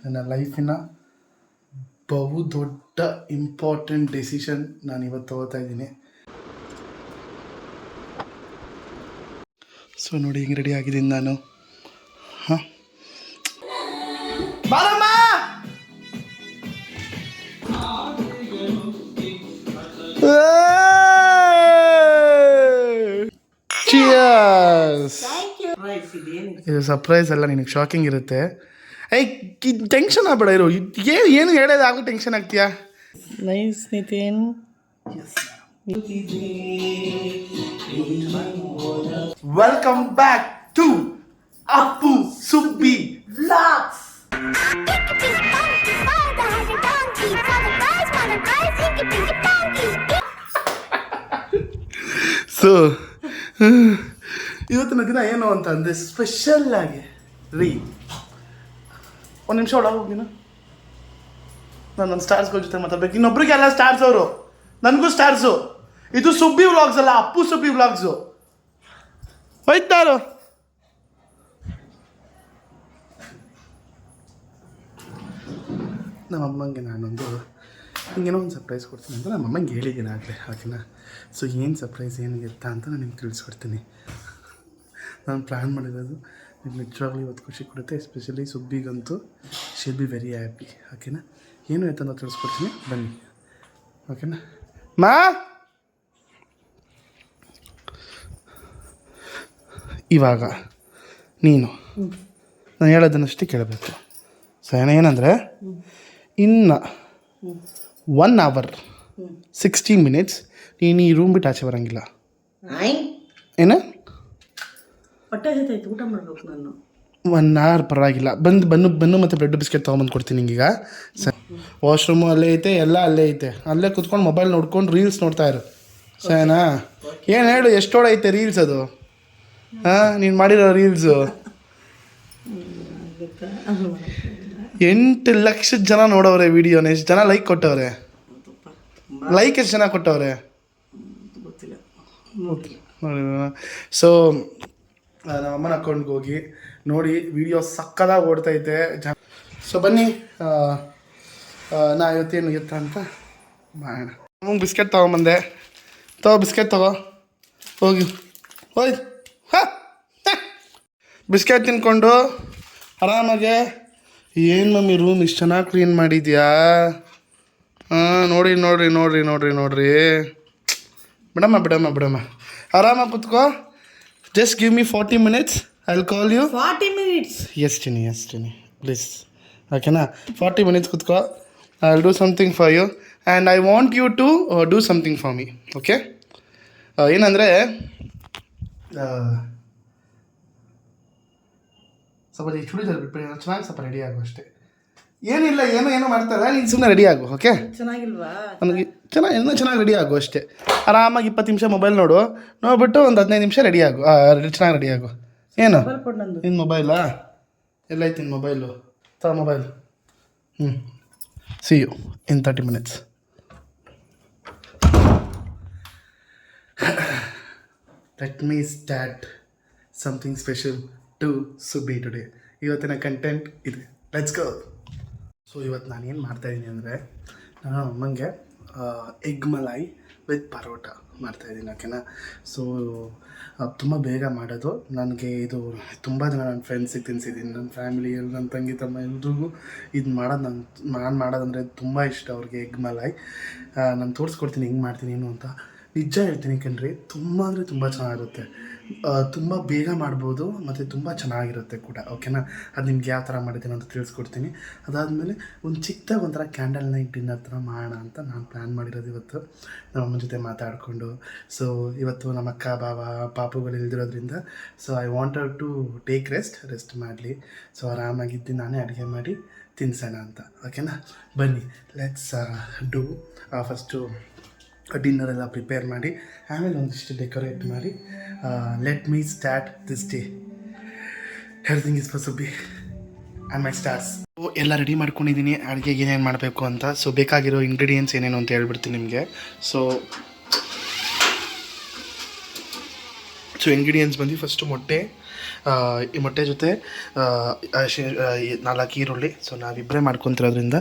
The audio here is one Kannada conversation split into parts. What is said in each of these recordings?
ನನ್ನ ಲೈಫಿನ ಬಹು ದೊಡ್ಡ ಇಂಪಾರ್ಟೆಂಟ್ ಡೆಸಿಷನ್ ನಾನು ಇವತ್ತು ತಗೋತಾ ಇದ್ದೀನಿ. ಸೊ ನೋಡಿ ಹಿಂಗೆ ರೆಡಿ ಆಗಿದ್ದೀನಿ ನಾನು. ಹಾಂ ಬಾರಮ್ಮ. ಇದು ಸರ್ಪ್ರೈಸ್ ಅಲ್ಲ, ನಿನಗೆ ಶಾಕಿಂಗ್ ಇರುತ್ತೆ. ಐ ಟೆನ್ಷನ್ ಆಗ್ಬೇಡ ಇರು. ಏನು ಹೇಳೋದು ಆಗೋ ಟೆನ್ಷನ್ ಆಗ್ತೀಯಾ? Nice Nitin. Welcome back to Appu Subbi vlogs. So ಇವತ್ತಿನ ದಿನ ಏನು ಅಂತ ಅಂದರೆ ಸ್ಪೆಷಲ್ ಆಗಿ ಒಂದು ನಿಮಿಷ ಒಳಗೆ ಹೋಗಿನ ನಾನು ನನ್ನ ಸ್ಟಾರ್ಸ್ಗಳ ಜೊತೆ ಮಾತಾಡ್ಬೇಕು. ಇನ್ನೊಬ್ರಿಗೆ ಎಲ್ಲ ಸ್ಟಾರ್ಸ್ ಅವರು, ನನಗೂ ಸ್ಟಾರ್ಸು. ಇದು ಸುಬ್ಬಿ ವ್ಲಾಗ್ಸ್ ಅಲ್ಲ, ಅಪ್ಪು ಸುಬ್ಬಿ ವ್ಲಾಗ್ಸು. ಹೋಯ್ತಾರು ನಮ್ಮಮ್ಮಂಗೆ ನಾನೊಂದು ಹಿಂಗೇನೋ ಒಂದು ಸರ್ಪ್ರೈಸ್ ಕೊಡ್ತೀನಿ ಅಂತ ನಮ್ಮಮ್ಮಂಗೆ ಹೇಳಿದ್ದೀನಿ ಆಗಲೇ, ಓಕೆನಾ? ಸೊ ಏನು ಸರ್ಪ್ರೈಸ್ ಏನಿರುತ್ತಾ ಅಂತ ನಾನು ನಿಮ್ಗೆ ತಿಳಿಸ್ಕೊಡ್ತೀನಿ. ನಾನು ಪ್ಲ್ಯಾನ್ ಮಾಡಿರೋದು ನಿಮ್ಗೆ ನಿಜವಾಗ್ಲೂ ಇವತ್ತು ಖುಷಿ ಕೊಡುತ್ತೆ. ಎಸ್ಪೆಷಲಿ ಸುಬ್ಬಿಗಂತೂ ಶಿಲ್ ಬಿ ವೆರಿ ಹ್ಯಾಪಿ, ಓಕೆನಾ? ಏನು ಆಯ್ತು ಅಂತ ತಿಳಿಸ್ಕೊಡ್ತೀನಿ, ಬನ್ನಿ, ಓಕೆನಾ? ಮಾ ಇವಾಗ ನೀನು ನಾನು ಹೇಳೋದನ್ನಷ್ಟೇ ಕೇಳಬೇಕು. ಸೊ ಏನಂದರೆ ಇನ್ನು 1 hour 60 minutes ನೀನು ಈ ರೂಮ್ ಬಿಟ್ಟು ಆಚೆ ಬರೋಂಗಿಲ್ಲ. ಏನು ಊಟ ಮಾಡ್ಬೇಕು ನಾನು. 1 hour ಪರವಾಗಿಲ್ಲ. ಬನ್ನು ಮತ್ತು ಬ್ರೆಡ್ ಬಿಸ್ಕೆಟ್ ತೊಗೊಂಬಂದು ಕೊಡ್ತೀನಿ ನಿಂಗೀಗ. ಸರಿ, ವಾಶ್ರೂಮು ಅಲ್ಲೇ ಐತೆ, ಎಲ್ಲ ಅಲ್ಲೇ ಐತೆ. ಅಲ್ಲೇ ಕುತ್ಕೊಂಡು ಮೊಬೈಲ್ ನೋಡ್ಕೊಂಡು ರೀಲ್ಸ್ ನೋಡ್ತಾ ಇರು, ಸರಿನಾ? ಏನು ಹೇಳು, ಎಷ್ಟು ಐತೆ ರೀಲ್ಸ್ ಅದು? ಹಾಂ, ನೀನು ಮಾಡಿರೋ ರೀಲ್ಸು 8 ಲಕ್ಷ ಜನ ನೋಡೋರೆ ವಿಡಿಯೋನ. ಎಷ್ಟು ಜನ ಲೈಕ್ ಕೊಟ್ಟವ್ರೆ? ಲೈಕ್ ಎಷ್ಟು ಜನ ಕೊಟ್ಟವ್ರೆ? ಸೊ ನಮ್ಮಮ್ಮನ ಅಕೌಂಟ್ಗೆ ಹೋಗಿ ನೋಡಿ, ವಿಡಿಯೋ ಸಕ್ಕದಾಗಿ ಓಡ್ತೈತೆ. ಸೊ ಬನ್ನಿ, ನಾ ಇವತ್ತೇನು ಎತ್ತ ಅಂತ ಮಾಡೋಣ. ನಮಗೆ ಬಿಸ್ಕೆಟ್ ತೊಗೊಂಬಂದೆ. ಬಿಸ್ಕೆಟ್ ತಗೋ, ಹೋಗಿ ಹಾಂ, ಬಿಸ್ಕೆಟ್ ತಿನ್ಕೊಂಡು ಆರಾಮಾಗೆ. ಏನು ಮಮ್ಮಿ ರೂಮ್ ಇಷ್ಟು ಚೆನ್ನಾಗಿ ಕ್ಲೀನ್ ಮಾಡಿದ್ಯಾ? ಹಾಂ, ನೋಡ್ರಿ ಬಿಡಮ್ಮ ಆರಾಮಾಗಿ ಕುತ್ಕೋ. Just give me 40 minutes, I will call you. 40 minutes? Yes Chini please, ಓಕೆನಾ? 40 minutes ಕುತ್ಕೋ. I will do something for you and I want you to do something for me, okay? ಏನಂದರೆ ಸ್ವಲ್ಪ ಈ ಚೂಡಿದಾರ್ ಬಿಟ್ಬಿಡಿ, ಚೆನ್ನಾಗಿ ಸ್ವಲ್ಪ ರೆಡಿ ಆಗು ಅಷ್ಟೇ. ಏನಿಲ್ಲ, ಏನೋ ಮಾಡ್ತಾರೆ, ನೀನು ಸುಮ್ಮನೆ ರೆಡಿ ಆಗು, ಓಕೆ? ಚೆನ್ನಾಗಿಲ್ವಾ? ನನಗೆ ಚೆನ್ನಾಗಿ ರೆಡಿ ಆಗು ಅಷ್ಟೇ. ಆರಾಮಾಗಿ 20 ನಿಮಿಷ ಮೊಬೈಲ್ ನೋಡ್ಬಿಟ್ಟು ಒಂದು 15 ನಿಮಿಷ ರೆಡಿ ಆಗು, ಚೆನ್ನಾಗಿ ರೆಡಿ ಆಗು. ಏನು ನಿನ್ನ ಮೊಬೈಲಾ? ಎಲ್ಲೈತೆ ನಿನ್ನ mobile? Mobile see you in 30 minutes. Let me start something special to Subbi today. ಇವತ್ತಿನ ಕಂಟೆಂಟ್ ಇದೆ, ಲೆಟ್ಸ್ ಗೋ. ಸೊ ಇವತ್ತು ನಾನೇನು ಮಾಡ್ತಾಯಿದ್ದೀನಿ ಅಂದರೆ, ನಾನು ಅಮ್ಮಂಗೆ ಎಗ್ ಮಲಾಯಿ ವಿತ್ ಪರೋಟ ಮಾಡ್ತಾಯಿದ್ದೀನಿ, ಓಕೆನಾ? ಸೊ ತುಂಬ ಬೇಗ ಮಾಡೋದು. ನನಗೆ ಇದು ತುಂಬ ಜನ ನನ್ನ ಫ್ರೆಂಡ್ಸಿಗೆ ತಿನ್ನಿಸಿದ್ದೀನಿ, ನನ್ನ ಫ್ಯಾಮಿಲಿಯಲ್ಲಿ ನನ್ನ ತಂಗಿ ತಮ್ಮ ಎಲ್ರಿಗೂ ಇದು ಮಾಡೋದು ನಾನು ಮಾಡೋದಂದರೆ ತುಂಬ ಇಷ್ಟ ಅವ್ರಿಗೆ. ಎಗ್ ಮಲಾಯಿ ನಾನು ತೋರಿಸ್ಕೊಡ್ತೀನಿ ಹೆಂಗೆ ಮಾಡ್ತೀನಿ ಏನು ಅಂತ. ನಿಜ ಹೇಳ್ತೀನಿ ಕಣ್ರಿ, ತುಂಬ ಅಂದರೆ ತುಂಬ ಚೆನ್ನಾಗಿರುತ್ತೆ. ತುಂಬ ಬೇಗ ಮಾಡ್ಬೋದು ಮತ್ತು ತುಂಬ ಚೆನ್ನಾಗಿರುತ್ತೆ ಕೂಡ, ಓಕೆನಾ? ಅದು ನಿಮ್ಗೆ ಯಾವ ಥರ ಮಾಡಿದ್ದೀನಿ ಅಂತ ತಿಳಿಸ್ಕೊಡ್ತೀನಿ. ಅದಾದಮೇಲೆ ಒಂದು ಚಿಕ್ಕದಾಗಿ ಒಂಥರ ಕ್ಯಾಂಡಲ್ ನೈಟ್ ಡಿನ್ನರ್ ಥರ ಮಾಡೋಣ ಅಂತ ನಾನು ಪ್ಲ್ಯಾನ್ ಮಾಡಿರೋದು ಇವತ್ತು, ನಮ್ಮ ಅಮ್ಮನ ಜೊತೆ ಮಾತಾಡಿಕೊಂಡು. ಸೊ ಇವತ್ತು ನಮ್ಮ ಅಕ್ಕ ಬಾವ ಪಾಪುಗಳು ಇಲ್ದಿರೋದ್ರಿಂದ so I wanted to take rest ಮಾಡಲಿ. ಸೊ ಆರಾಮಾಗಿದ್ದು ನಾನೇ ಅಡುಗೆ ಮಾಡಿ ತಿನ್ಸೋಣ ಅಂತ, ಓಕೆನಾ? ಬನ್ನಿ, ಲೆಟ್ಸ್ ಡೂ. ಫಸ್ಟು ಡಿನ್ನರ್ ಎಲ್ಲ ಪ್ರಿಪೇರ್ ಮಾಡಿ ಆಮೇಲೆ ಒಂದಿಷ್ಟು ಡೆಕೋರೇಟ್ ಮಾಡಿ let me start this day. Everything is for Subbi and my stars. ಎಲ್ಲ ರೆಡಿ ಮಾಡ್ಕೊಂಡಿದ್ದೀನಿ ಅಡುಗೆಗೆ ಏನೇನು ಮಾಡಬೇಕು ಅಂತ. ಸೊ ಬೇಕಾಗಿರೋ ಇಂಗ್ರೀಡಿಯೆಂಟ್ಸ್ ಏನೇನು ಅಂತ ಹೇಳ್ಬಿಡ್ತೀನಿ ನಿಮಗೆ. ಸೊ ಇಂಗ್ರೀಡಿಯೆಂಟ್ಸ್ ಬಂದು ಫಸ್ಟು ಮೊಟ್ಟೆ, ಈ ಮೊಟ್ಟೆ ಜೊತೆ 4 ಈರುಳ್ಳಿ. ಸೊ ನಾವಿಬ್ಬರೇ ಮಾಡ್ಕೊತಿರೋದ್ರಿಂದ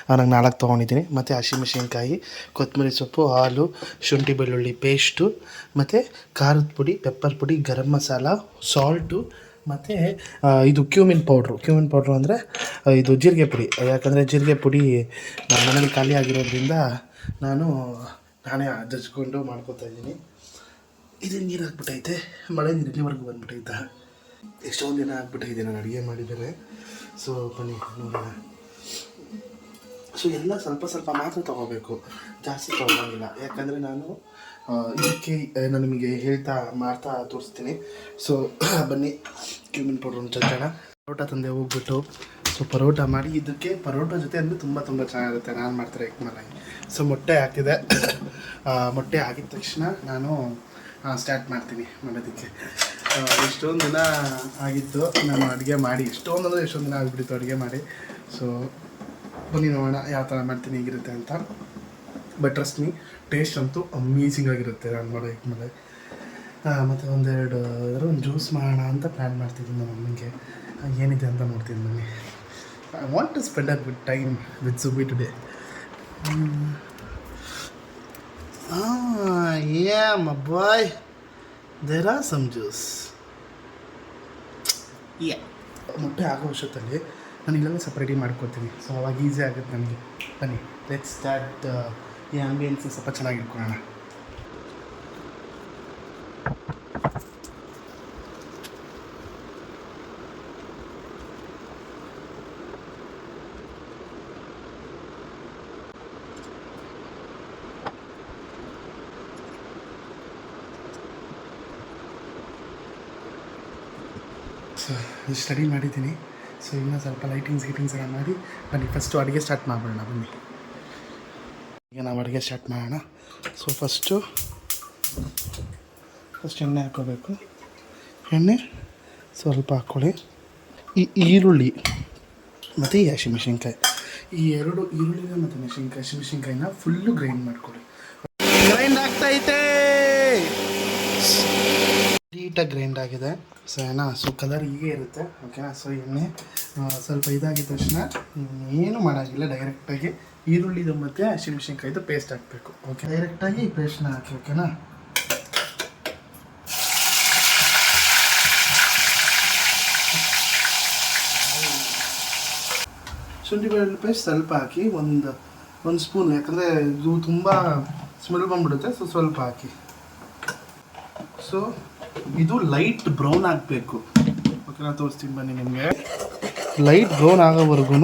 ನಾನು 4 ತೊಗೊಂಡಿದ್ದೀನಿ. ಮತ್ತು ಹಸಿಮೆಣಸಿನ್ಕಾಯಿ, ಕೊತ್ತಂಬರಿ ಸೊಪ್ಪು, ಹಾಲು, ಶುಂಠಿ ಬೆಳ್ಳುಳ್ಳಿ ಪೇಸ್ಟು, ಮತ್ತು ಖಾರದ ಪುಡಿ, ಪೆಪ್ಪರ್ ಪುಡಿ, ಗರಂ ಮಸಾಲ, ಸಾಲ್ಟು, ಮತ್ತು ಇದು ಕ್ಯೂಮಿನ್ ಪೌಡ್ರು ಅಂದರೆ ಇದು ಜೀರಿಗೆ ಪುಡಿ. ಯಾಕಂದರೆ ಜೀರಿಗೆ ಪುಡಿ ಮನೇಲಿ ಖಾಲಿ ಆಗಿರೋದ್ರಿಂದ ನಾನೇ ಜಜ್ಕೊಂಡು ಮಾಡ್ಕೊತಾ ಇದ್ದೀನಿ. ಇದು ನೀರು ಹಾಕ್ಬಿಟ್ಟೈತೆ, ಮಳೆ ನೀರು ಇಲ್ಲಿವರೆಗೂ ಬಂದ್ಬಿಟ್ಟೈತೆ. ಎಷ್ಟೊಂದು ದಿನ ಆಗ್ಬಿಟ್ಟೈತೆ ನಾನು ಅಡುಗೆ ಮಾಡಿದ್ದೇನೆ. ಸೊ ಬನ್ನಿ ನೋಡೋಣ. ಸೊ ಎಲ್ಲ ಸ್ವಲ್ಪ ಮಾತ್ರ ತೊಗೋಬೇಕು, ಜಾಸ್ತಿ ತೊಗೊಳಂಗಿಲ್ಲ. ಯಾಕಂದರೆ ನಾನು ಇದಕ್ಕೆ ನಾನು ನಿಮಗೆ ಮಾಡ್ತಾ ತೋರಿಸ್ತೀನಿ. ಸೊ ಬನ್ನಿ ಕ್ಯೂಮಿನ್ ಪೌಡ್ರನ್ನು ಚಚ್ಚೋಣ. ಪರೋಟ ತಂದೆ ಹೋಗ್ಬಿಟ್ಟು ಸೊ ಪರೋಟ ಮಾಡಿ, ಇದಕ್ಕೆ ಪರೋಟ ಜೊತೆ ಅಂದರೆ ತುಂಬ ಚೆನ್ನಾಗಿರುತ್ತೆ. ನಾನು ಮಾಡ್ತಾರೆ ಎಗ್ ಮಲಾಯಿ. ಸೊ ಮೊಟ್ಟೆ ಹಾಕಿದೆ. ಮೊಟ್ಟೆ ಹಾಕಿದ ತಕ್ಷಣ ನಾನು ಸ್ಟಾರ್ಟ್ ಮಾಡ್ತೀನಿ ಮಾಡೋದಕ್ಕೆ. ಎಷ್ಟೊಂದು ದಿನ ಆಗಿತ್ತು ನಾನು ಅಡುಗೆ ಮಾಡಿ, ಎಷ್ಟೊಂದು ದಿನ ಆಗಿಬಿಟ್ಟಿತ್ತು ಅಡುಗೆ ಮಾಡಿ. ಸೊ ಬನ್ನಿ ನೋಡೋಣ ಯಾವ ಥರ ಮಾಡ್ತೀನಿ, ಹೇಗಿರುತ್ತೆ ಅಂತ. ಬಟ್ ಟ್ರಸ್ಟ್ ಮೀ, ಟೇಸ್ಟ್ ಅಂತೂ ಅಮೇಝಿಂಗ್ ಆಗಿರುತ್ತೆ ನಾನು ಮಾಡೋ ಎಗ್ ಮಲಾಯಿ. ಮತ್ತು ಒಂದು ಜ್ಯೂಸ್ ಮಾಡೋಣ ಅಂತ ಪ್ಲ್ಯಾನ್ ಮಾಡ್ತಿದ್ದೀನಿ ನಮ್ಮ ಅಮ್ಮನಿಗೆ. ಏನಿದೆ ಅಂತ ನೋಡ್ತೀನಿ ಬನ್ನಿ. I want to spend a good time with Subbi today. Yeah, my boy. There are some juice. Yeah. ಮೊಟ್ಟೆ ಆಗೋ ವರ್ಷದಲ್ಲಿ ನಾನು ಇಲ್ಲೆಲ್ಲ ಸಪ್ರೇಟಿ ಮಾಡ್ಕೊತೀನಿ. ಸೊ ಅವಾಗ ಈಸಿ ಆಗುತ್ತೆ ನನಗೆ. ಬನ್ನಿ ಲೆಟ್ಸ್ ಸ್ಟಾರ್ಟ್. ಈ ಆಂಬಿಯನ್ಸ್ ಸ್ವಲ್ಪ ಚೆನ್ನಾಗಿ ಇಟ್ಕೊಳ್ಳೋಣ. ಸೊ ಸ್ಟಡಿ ಮಾಡಿದ್ದೀನಿ. ಸೊ ಇನ್ನೂ ಸ್ವಲ್ಪ ಲೈಟಿಂಗ್ಸ್ ಎಲ್ಲ ಮಾಡಿ ಬನ್ನಿ ಫಸ್ಟು ಅಡುಗೆ ಸ್ಟಾರ್ಟ್ ಮಾಡೋಣ. ಬನ್ನಿ ಈಗ ನಾವು ಅಡುಗೆ ಸ್ಟಾರ್ಟ್ ಮಾಡೋಣ. ಸೊ ಫಸ್ಟ್ ಎಣ್ಣೆ ಹಾಕ್ಕೋಬೇಕು. ಎಣ್ಣೆ ಸ್ವಲ್ಪ ಹಾಕ್ಕೊಳ್ಳಿ. ಈ ಈರುಳ್ಳಿ ಮತ್ತು ಈ ಹಸಿಮೆಣಸಿನ್ಕಾಯಿ, ಈ 2 ಈರುಳ್ಳಿನ ಮತ್ತು ಹಸಿಮೆಣಸಿನ್ಕಾಯಿನ ಫುಲ್ಲು ಗ್ರೈಂಡ್ ಮಾಡ್ಕೊಳ್ಳಿ. ಗ್ರೈಂಡ್ ಆಗ್ತೈತೆ, ನೀಟಾಗಿ ಗ್ರೈಂಡ್ ಆಗಿದೆ. ಸೊ ಸೊ ಕಲರ್ ಹೀಗೆ ಇರುತ್ತೆ. ಓಕೆನಾ. ಸೊ ಎಣ್ಣೆ ಸ್ವಲ್ಪ ಇದಾಗಿದ ತಕ್ಷಣ ಏನು ಮಾಡೋಂಗಿಲ್ಲ, ಡೈರೆಕ್ಟಾಗಿ ಈರುಳ್ಳಿದು ಮತ್ತು ಹಸಿಮೆಣಸಿನ್ಕಾಯಿದು ಪೇಸ್ಟ್ ಹಾಕಬೇಕು. ಓಕೆ, ಡೈರೆಕ್ಟಾಗಿ ಈ ಪೇಸ್ಟ್ನ ಹಾಕಿ. ಓಕೆನಾ. ಶುಂಠಿ ಬೆಳ್ಳುಳ್ಳಿ ಪೇಸ್ಟ್ ಸ್ವಲ್ಪ ಹಾಕಿ, ಒಂದು ಸ್ಪೂನ್, ಯಾಕಂದರೆ ಇದು ತುಂಬ ಸ್ಮೆಲ್ ಬಂದ್ಬಿಡುತ್ತೆ. ಸೊ ಸ್ವಲ್ಪ ಹಾಕಿ. ಸೊ ಇದು ಲೈಟ್ ಬ್ರೌನ್ ಆಗಬೇಕು. ಓಕೆನಾ, ತೋರಿಸ್ತೀನಿ ಬನ್ನಿ ನಿಮಗೆ. ಲೈಟ್ ಬ್ರೌನ್ ಆಗೋವರೆಗೂ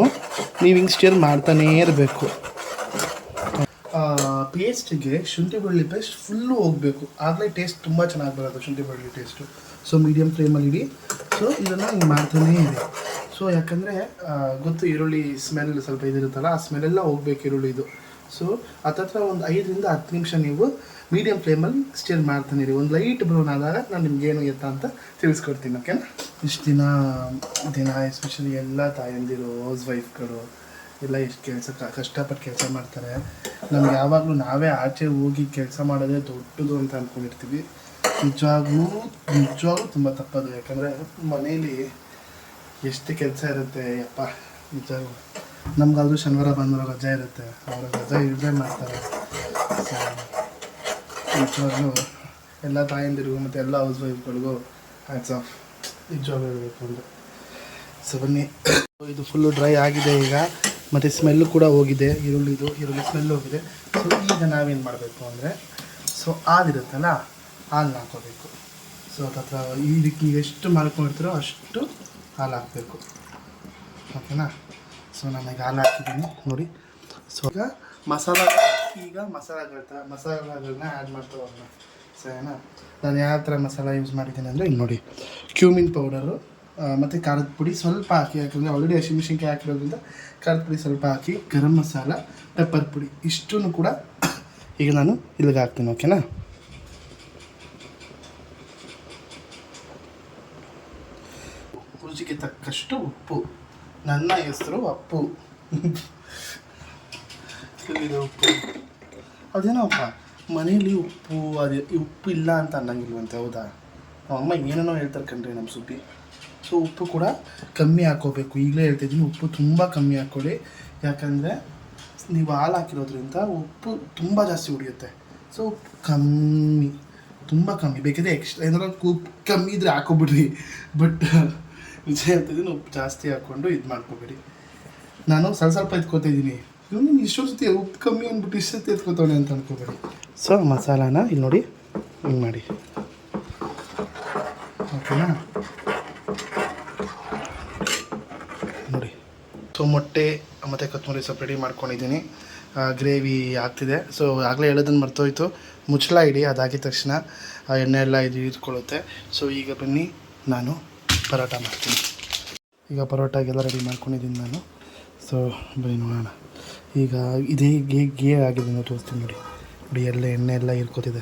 ನೀವು ಹಿಂಗೆ ಸ್ಟಿರ್ ಮಾಡ್ತಾನೇ ಇರಬೇಕು. ಪೇಸ್ಟಿಗೆ ಶುಂಠಿ ಬೆಳ್ಳುಳ್ಳಿ ಪೇಸ್ಟ್ ಫುಲ್ಲು ಹೋಗಬೇಕು, ಆಗಲೇ ಟೇಸ್ಟ್ ತುಂಬ ಚೆನ್ನಾಗಿ ಬರೋದು ಶುಂಠಿ ಬೆಳ್ಳುಳ್ಳಿ ಟೇಸ್ಟು. ಸೊ ಮೀಡಿಯಮ್ ಫ್ಲೇಮಲ್ಲಿ ಇಡಿ. ಸೊ ಇದನ್ನು ಹಿಂಗೆ ಮಾಡ್ತಾನೇ ಇದೆ. ಸೊ ಯಾಕಂದರೆ ಗೊತ್ತು, ಈರುಳ್ಳಿ ಸ್ಮೆಲ್ ಸ್ವಲ್ಪ ಇದಿರುತ್ತಲ್ಲ, ಆ ಸ್ಮೆಲ್ಲೆಲ್ಲ ಹೋಗ್ಬೇಕು ಈರುಳ್ಳಿದು. ಸೊ ಹತ್ತತ್ರ ಒಂದು 5ರಿಂದ 10 ನಿಮಿಷ ನೀವು ಮೀಡಿಯಮ್ ಫ್ಲೇಮಲ್ಲಿ ಸ್ಟಿರ್ ಮಾಡ್ತಾನೆ ಇರಿ. ಒಂದು ಲೈಟ್ ಬ್ರೌನ್ ಆದಾಗ ನಾನು ನಿಮ್ಗೇನು ಎತ್ತ ಅಂತ ತಿಳಿಸ್ಕೊಡ್ತೀನಿ. ಓಕೆನಾ. ಇಷ್ಟು ದಿನ ಎಸ್ಪೆಷಲಿ ಎಲ್ಲ ತಾಯಂದಿರು, ಹೌಸ್ ವೈಫ್ಗಳು ಎಲ್ಲ ಎಷ್ಟು ಕಷ್ಟಪಟ್ಟು ಕೆಲಸ ಮಾಡ್ತಾರೆ. ನಮ್ಗೆ ಯಾವಾಗಲೂ ನಾವೇ ಆಚೆ ಹೋಗಿ ಕೆಲಸ ಮಾಡೋದೇ ದೊಡ್ಡದು ಅಂತ ಅಂದ್ಕೊಂಡಿರ್ತೀವಿ. ನಿಜವಾಗ್ಲೂ ತುಂಬ ತಪ್ಪದು. ಯಾಕಂದರೆ ಮನೇಲಿ ಎಷ್ಟು ಕೆಲಸ ಇರುತ್ತೆ ಯಪ್ಪ. ನಿಜವಾಗ್ಲೂ ನಮ್ಗಾದ್ರೂ ಶನಿವಾರ ಭಾನುವಾರ ರಜೆ ಇರುತ್ತೆ, ಅವರು ರಜೆ ಯೂಸೇ ಮಾಡ್ತಾರೆ. ನಿಜವಾಗ್ಲೂ ಎಲ್ಲ ತಾಯಂದಿರಿಗೂ ಮತ್ತು ಎಲ್ಲ ಹೌಸ್ ವೈಫ್ಗಳಿಗೂ ಹ್ಯಾಟ್ಸ್ ಆಫ್, ನಿಜವಾಗ್ಲೂ ಹೇಳಬೇಕು ಅಂದರೆ. ಸೊ ಬನ್ನಿ, ಇದು ಫುಲ್ಲು ಡ್ರೈ ಆಗಿದೆ ಈಗ, ಮತ್ತು ಸ್ಮೆಲ್ಲು ಕೂಡ ಹೋಗಿದೆ. ಈರುಳ್ಳಿ ಸ್ಮೆಲ್ ಹೋಗಿದೆ. ಸೊ ಈಗ ನಾವೇನು ಮಾಡಬೇಕು ಅಂದರೆ, ಸೊ ಹಾಲಿರುತ್ತಲ್ಲ, ಹಾಲನ್ನ ಹಾಕೋಬೇಕು. ಸೊ ಹತ್ರ ಇದಕ್ಕೆ ನೀವು ಎಷ್ಟು ಮಾಡ್ಕೊಂಡಿರ್ತೀರೋ ಅಷ್ಟು ಹಾಲು ಹಾಕಬೇಕು. ಓಕೆನಾ. ಸೊ ನನಗೆ ಹಾಲು ಹಾಕಿದ್ದೀನಿ ನೋಡಿ. ಸೊ ಈಗ ಮಸಾಲೆಗಳನ್ನ ಆ್ಯಡ್ ಮಾಡ್ತಾ ಹೋಗೋಣ. ಸರಿನಾ. ನಾನು ಯಾವ ಥರ ಮಸಾಲ ಯೂಸ್ ಮಾಡಿದ್ದೀನಿ ಅಂದರೆ ಇಲ್ಲಿ ನೋಡಿ, ಕ್ಯೂಮಿನ್ ಪೌಡರು ಮತ್ತು ಖಾರದ ಪುಡಿ ಸ್ವಲ್ಪ ಹಾಕಿ, ಯಾಕಂದರೆ ಆಲ್ರೆಡಿ ಹಸಿಮೆಣಸಿನ್ಕಾಯಿ ಹಾಕಿರೋದ್ರಿಂದ ಖಾರದ ಪುಡಿ ಸ್ವಲ್ಪ ಹಾಕಿ, ಗರಂ ಮಸಾಲ, ಪೆಪ್ಪರ್ ಪುಡಿ ಇಷ್ಟನ್ನು ಕೂಡ ಈಗ ನಾನು ಇಲ್ಲಿಗೆ ಹಾಕ್ತೀನಿ. ಓಕೆನಾ. ರುಚಿಗೆ ತಕ್ಕಷ್ಟು ಉಪ್ಪು. ನನ್ನ ಹೆಸರು ಅಪ್ಪು. ಇದು ಉಪ್ಪು ಅದೇನೋಪ್ಪ, ಮನೇಲಿ ಉಪ್ಪು ಇಲ್ಲ ಅಂತ ಅನ್ನಂಗಿಲ್ವಂತೆ. ಹೌದಾ? ಅಮ್ಮ ಏನೇನೋ ಹೇಳ್ತಾರೆ ಕಣ್ರಿ ನಮ್ಮ ಸುದ್ದಿ. ಸೊ ಉಪ್ಪು ಕೂಡ ಕಮ್ಮಿ ಹಾಕ್ಕೋಬೇಕು. ಈಗಲೇ ಹೇಳ್ತಿದ್ದೀನಿ, ಉಪ್ಪು ತುಂಬ ಕಮ್ಮಿ ಹಾಕ್ಕೊಳ್ಳಿ. ಯಾಕಂದರೆ ನೀವು ಹಾಲು ಹಾಕಿರೋದ್ರಿಂದ ಉಪ್ಪು ತುಂಬ ಜಾಸ್ತಿ ಉಳಿಯುತ್ತೆ. ಸೊ ಉಪ್ಪು ಕಮ್ಮಿ, ತುಂಬ ಕಮ್ಮಿ. ಬೇಕಿದ್ರೆ ಎಕ್ಸ್ಟ್ರಾ ಏನಾದ್ರು ಉಪ್ಪು ಕಮ್ಮಿ ಇದ್ದರೆ ಹಾಕೋಬಿಡ್ರಿ. ಬಟ್ ನಿಜ ಹೇಳ್ತಿದ್ದೀನಿ, ಉಪ್ಪು ಜಾಸ್ತಿ ಹಾಕ್ಕೊಂಡು ಇದು ಮಾಡ್ಕೊಬೇಡಿ. ನಾನು ಸ್ವಲ್ಪ ಎತ್ಕೋತಿದ್ದೀನಿ. ಇವನು ಇಷ್ಟೊಂದು ಸತಿ ಉಪ್ಪು ಕಮ್ಮಿ ಅಂದ್ಬಿಟ್ಟು ಇಷ್ಟು ಸತಿ ಎತ್ಕೋತಾನೆ ಅಂತ ಅನ್ಕೋಬೇಡಿ. ಸೊ ಮಸಾಲಾನ ಇಲ್ಲಿ ನೋಡಿ ಹಿಂಗೆ ಮಾಡಿ, ಓಕೆನಾ? ನೋಡಿ, ಸೊ ಮೊಟ್ಟೆ ಮತ್ತು ಕೊತ್ತಂಬರಿ ಸೊಪ್ಪು ರೆಡಿ ಮಾಡ್ಕೊಂಡಿದ್ದೀನಿ. ಗ್ರೇವಿ ಆಗ್ತಿದೆ. ಸೊ ಆಗಲೇ ಹೇಳೋದನ್ನು ಮರ್ತೋಯ್ತು, ಮುಚ್ಚಳ ಇಡಿ. ಅದಾಗಿದ ತಕ್ಷಣ ಆ ಎಣ್ಣೆ ಎಲ್ಲ ಇದು ಇಟ್ಕೊಳ್ಳುತ್ತೆ. ಸೊ ಈಗ ಬನ್ನಿ ನಾನು ಪರೋಟ ಮಾಡ್ತೀನಿ. ಈಗ ಪರೋಟಾಗೆಲ್ಲ ರೆಡಿ ಮಾಡ್ಕೊಂಡಿದ್ದೀನಿ ನಾನು. ಸೊ ಬನ್ನಿ ನೋಡೋಣ. ಈಗ ಇದೇ ಗೇ ಆಗಿದೆ ನಾವು ತೋರಿಸ್ತೀನಿ ನೋಡಿ. ನೋಡಿ ಎಲ್ಲ ಎಣ್ಣೆ ಎಲ್ಲ ಇರ್ಕೋತಿದೆ.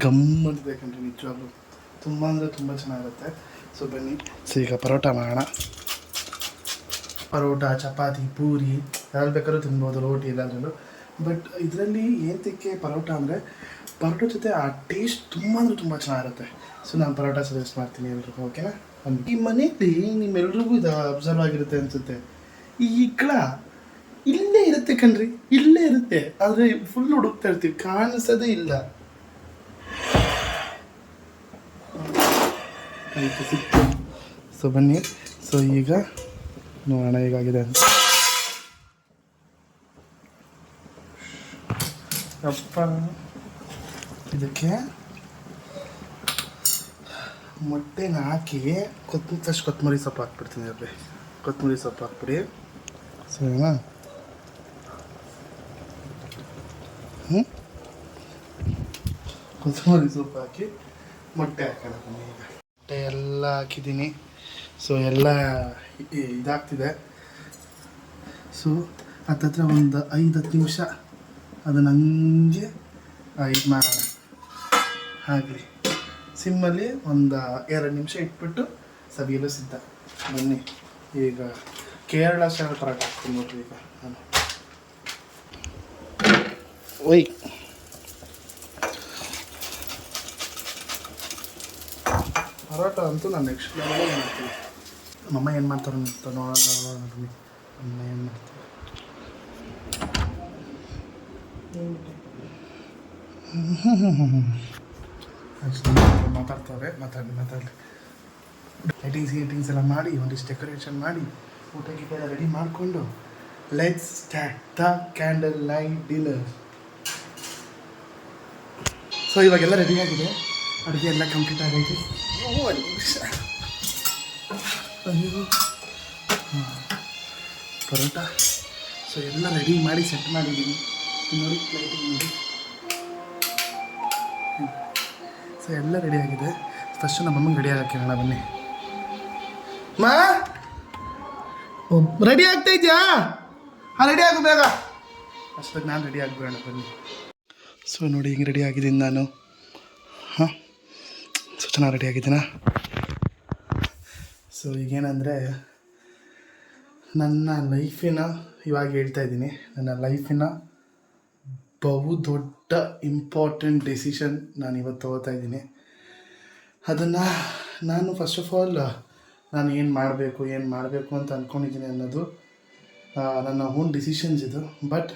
ಗಮ್ಮತ್ ಬೇಕಂದ್ರೆ ನಿಜವಾಗ್ಲೂ ತುಂಬ ಅಂದರೆ ತುಂಬ ಚೆನ್ನಾಗಿರುತ್ತೆ. ಸೊ ಬನ್ನಿ. ಸೊ ಈಗ ಪರೋಟ ಮಾಡೋಣ. ಪರೋಟ, ಚಪಾತಿ, ಪೂರಿ ಯಾರು ಬೇಕಾದ್ರೂ ತಿನ್ಬೋದು, ರೋಟಿ ಎಲ್ಲಾದ್ರಲ್ಲೂ. ಬಟ್ ಇದರಲ್ಲಿ ಏನಕ್ಕೆ ಪರೋಟ ಅಂದರೆ, ಪರೋಟ ಜೊತೆ ಆ ಟೇಸ್ಟ್ ತುಂಬ ಅಂದರೆ ತುಂಬ ಚೆನ್ನಾಗಿರುತ್ತೆ. ಸೊ ನಾನು ಪರೋಟ ಸಜೆಸ್ಟ್ ಮಾಡ್ತೀನಿ ಎಲ್ರಿಗೂ, ಓಕೆನಾ? ಈ ಮನೇಲಿ ನಿಮ್ಮೆಲ್ರಿಗೂ ಇದು ಅಬ್ಸರ್ವ್ ಆಗಿರುತ್ತೆ ಅನಿಸುತ್ತೆ. ಈ ಇಕ್ಕಳ ಇಲ್ಲೇ ಇರುತ್ತೆ ಕಣ್ರಿ, ಇಲ್ಲೇ ಇರುತ್ತೆ. ಆದರೆ ಫುಲ್ ಹುಡುಕ್ತಾ ಇರ್ತೀವಿ, ಕಾಣಿಸೋದೇ ಇಲ್ಲ. ಆಯಿತು, ಸಿಕ್ತು. ಸೊ ಬನ್ನಿ. ಸೊ ಈಗ ನೋಡೋಣ ಹೇಗಾಗಿದೆ ಅಂತ. ಅಪ್ಪ, ಇದಕ್ಕೆ ಮೊಟ್ಟೆನ ಹಾಕಿ ಫಸ್ಟ್ ಕೊತ್ತಂಬರಿ ಸೊಪ್ಪು ಹಾಕ್ಬಿಡ್ತೀನಿ. ಅಲ್ಲೇ ಕೊತ್ತಂಬರಿ ಸೊಪ್ಪು ಹಾಕ್ಬಿಡಿ, ಸರಿನಾ? ಕೊತ್ತಂಬರಿ ಸೊಪ್ಪು ಹಾಕಿ ಮೊಟ್ಟೆ ಹಾಕೋಣ. ಈಗ ಮೊಟ್ಟೆ ಎಲ್ಲ ಹಾಕಿದ್ದೀನಿ. ಸೊ ಎಲ್ಲ ಇದಾಗ್ತಿದೆ. ಸೊ ಹತ್ತತ್ರ ಒಂದು 5-10 ನಿಮಿಷ ಅದನ್ನು ಹಂಗೆ ಇದು ಮಾಡೋಣ. ಆಗಲಿ ಸಿಮ್ಮಲ್ಲಿ ಒಂದು 2 ನಿಮಿಷ ಇಟ್ಬಿಟ್ಟು ಸವಿಯಲು ಸಿದ್ಧ. ಬನ್ನಿ ಈಗ ಕೇರಳ ಸ್ಟೈಲ್ ಪರೋಟ ಹಾಕ್ತೀನಿ ನೋಡ್ರಿ. ಈಗ ನಾನು ಒಯ್ ಪರೋಟ ಅಂತೂ ನಾನು ನೆಕ್ಸ್ಟ್ ಲೆವೆಲೇ ಮಾಡ್ತೀನಿ. ನಮ್ಮಮ್ಮ ಏನು ಮಾಡ್ತಾರೆ ಅಂತ ನೋಡೋಣ. ಅಮ್ಮ ಏನು ಮಾಡ್ತಾರೆ, ಮಾತಾಡ್ತಾರೆ. ಮಾತಾಡಲಿ ಲೈಟಿಂಗ್ಸ್ ಎಲ್ಲ ಮಾಡಿ, ಒಂದಿಷ್ಟು ಡೆಕೋರೇಷನ್ ಮಾಡಿ, ಊಟ ಗೀಟ ಎಲ್ಲ ರೆಡಿ ಮಾಡಿಕೊಂಡು let's start the candle light dinner. So ಇವಾಗೆಲ್ಲ ರೆಡಿಯಾಗಿದೆ, ಅಡುಗೆ ಎಲ್ಲ ಕಂಪ್ಲೀಟ್ ಆಗೈತೆ. ಒಂದು ನಿಮಿಷ. ಪರೋಟ ಸೊ ಎಲ್ಲ ರೆಡಿ ಮಾಡಿ ಸೆಟ್ ಮಾಡಿದ್ದೀನಿ ನೋಡಿ. ಲೈಟಿಂಗ್ ನೋಡಿ. ಸೊ ಎಲ್ಲ ರೆಡಿಯಾಗಿದೆ. ಫಸ್ಟು ನಮ್ಮಮ್ಮಂಗೆ ರೆಡಿ ಆಗಕ್ಕೆ ಹೇಳೋಣ. ಬನ್ನಿ ಮಾ, ರೆಡಿ ಆಗ್ತಾ ಇದೆಯಾ? ರೆಡಿ ಆಗು ಬೇಗ. ಅಷ್ಟೊತ್ತಿಗೆ ನಾನು ರೆಡಿ ಆಗಿಬಿಡೋಣ. ಬನ್ನಿ. ಸೊ ನೋಡಿ ಹಿಂಗೆ ರೆಡಿ ಆಗಿದ್ದೀನಿ ನಾನು. ಹಾಂ, ಸೊ ಚೆನ್ನಾಗಿ ರೆಡಿ ಆಗಿದ್ದೀನಾ? ಸೊ ಈಗೇನಂದರೆ, ನನ್ನ ಲೈಫಿನ ಇವಾಗ ಹೇಳ್ತಾ ಇದ್ದೀನಿ, ನನ್ನ ಲೈಫಿನ ಬಹು ದೊಡ್ಡ ಇಂಪಾರ್ಟೆಂಟ್ ಡೆಸಿಷನ್ ನಾನು ಇವತ್ತು ತೊಗೋತಾ ಇದ್ದೀನಿ. ಅದನ್ನು ನಾನು ಫಸ್ಟ್ ಆಫ್ ಆಲ್ ನಾನು ಏನು ಮಾಡಬೇಕು ಅಂತ ಅಂದ್ಕೊಂಡಿದ್ದೀನಿ ಅನ್ನೋದು ನನ್ನ ಓನ್ ಡಿಸಿಷನ್ಸ್ ಇದು. ಬಟ್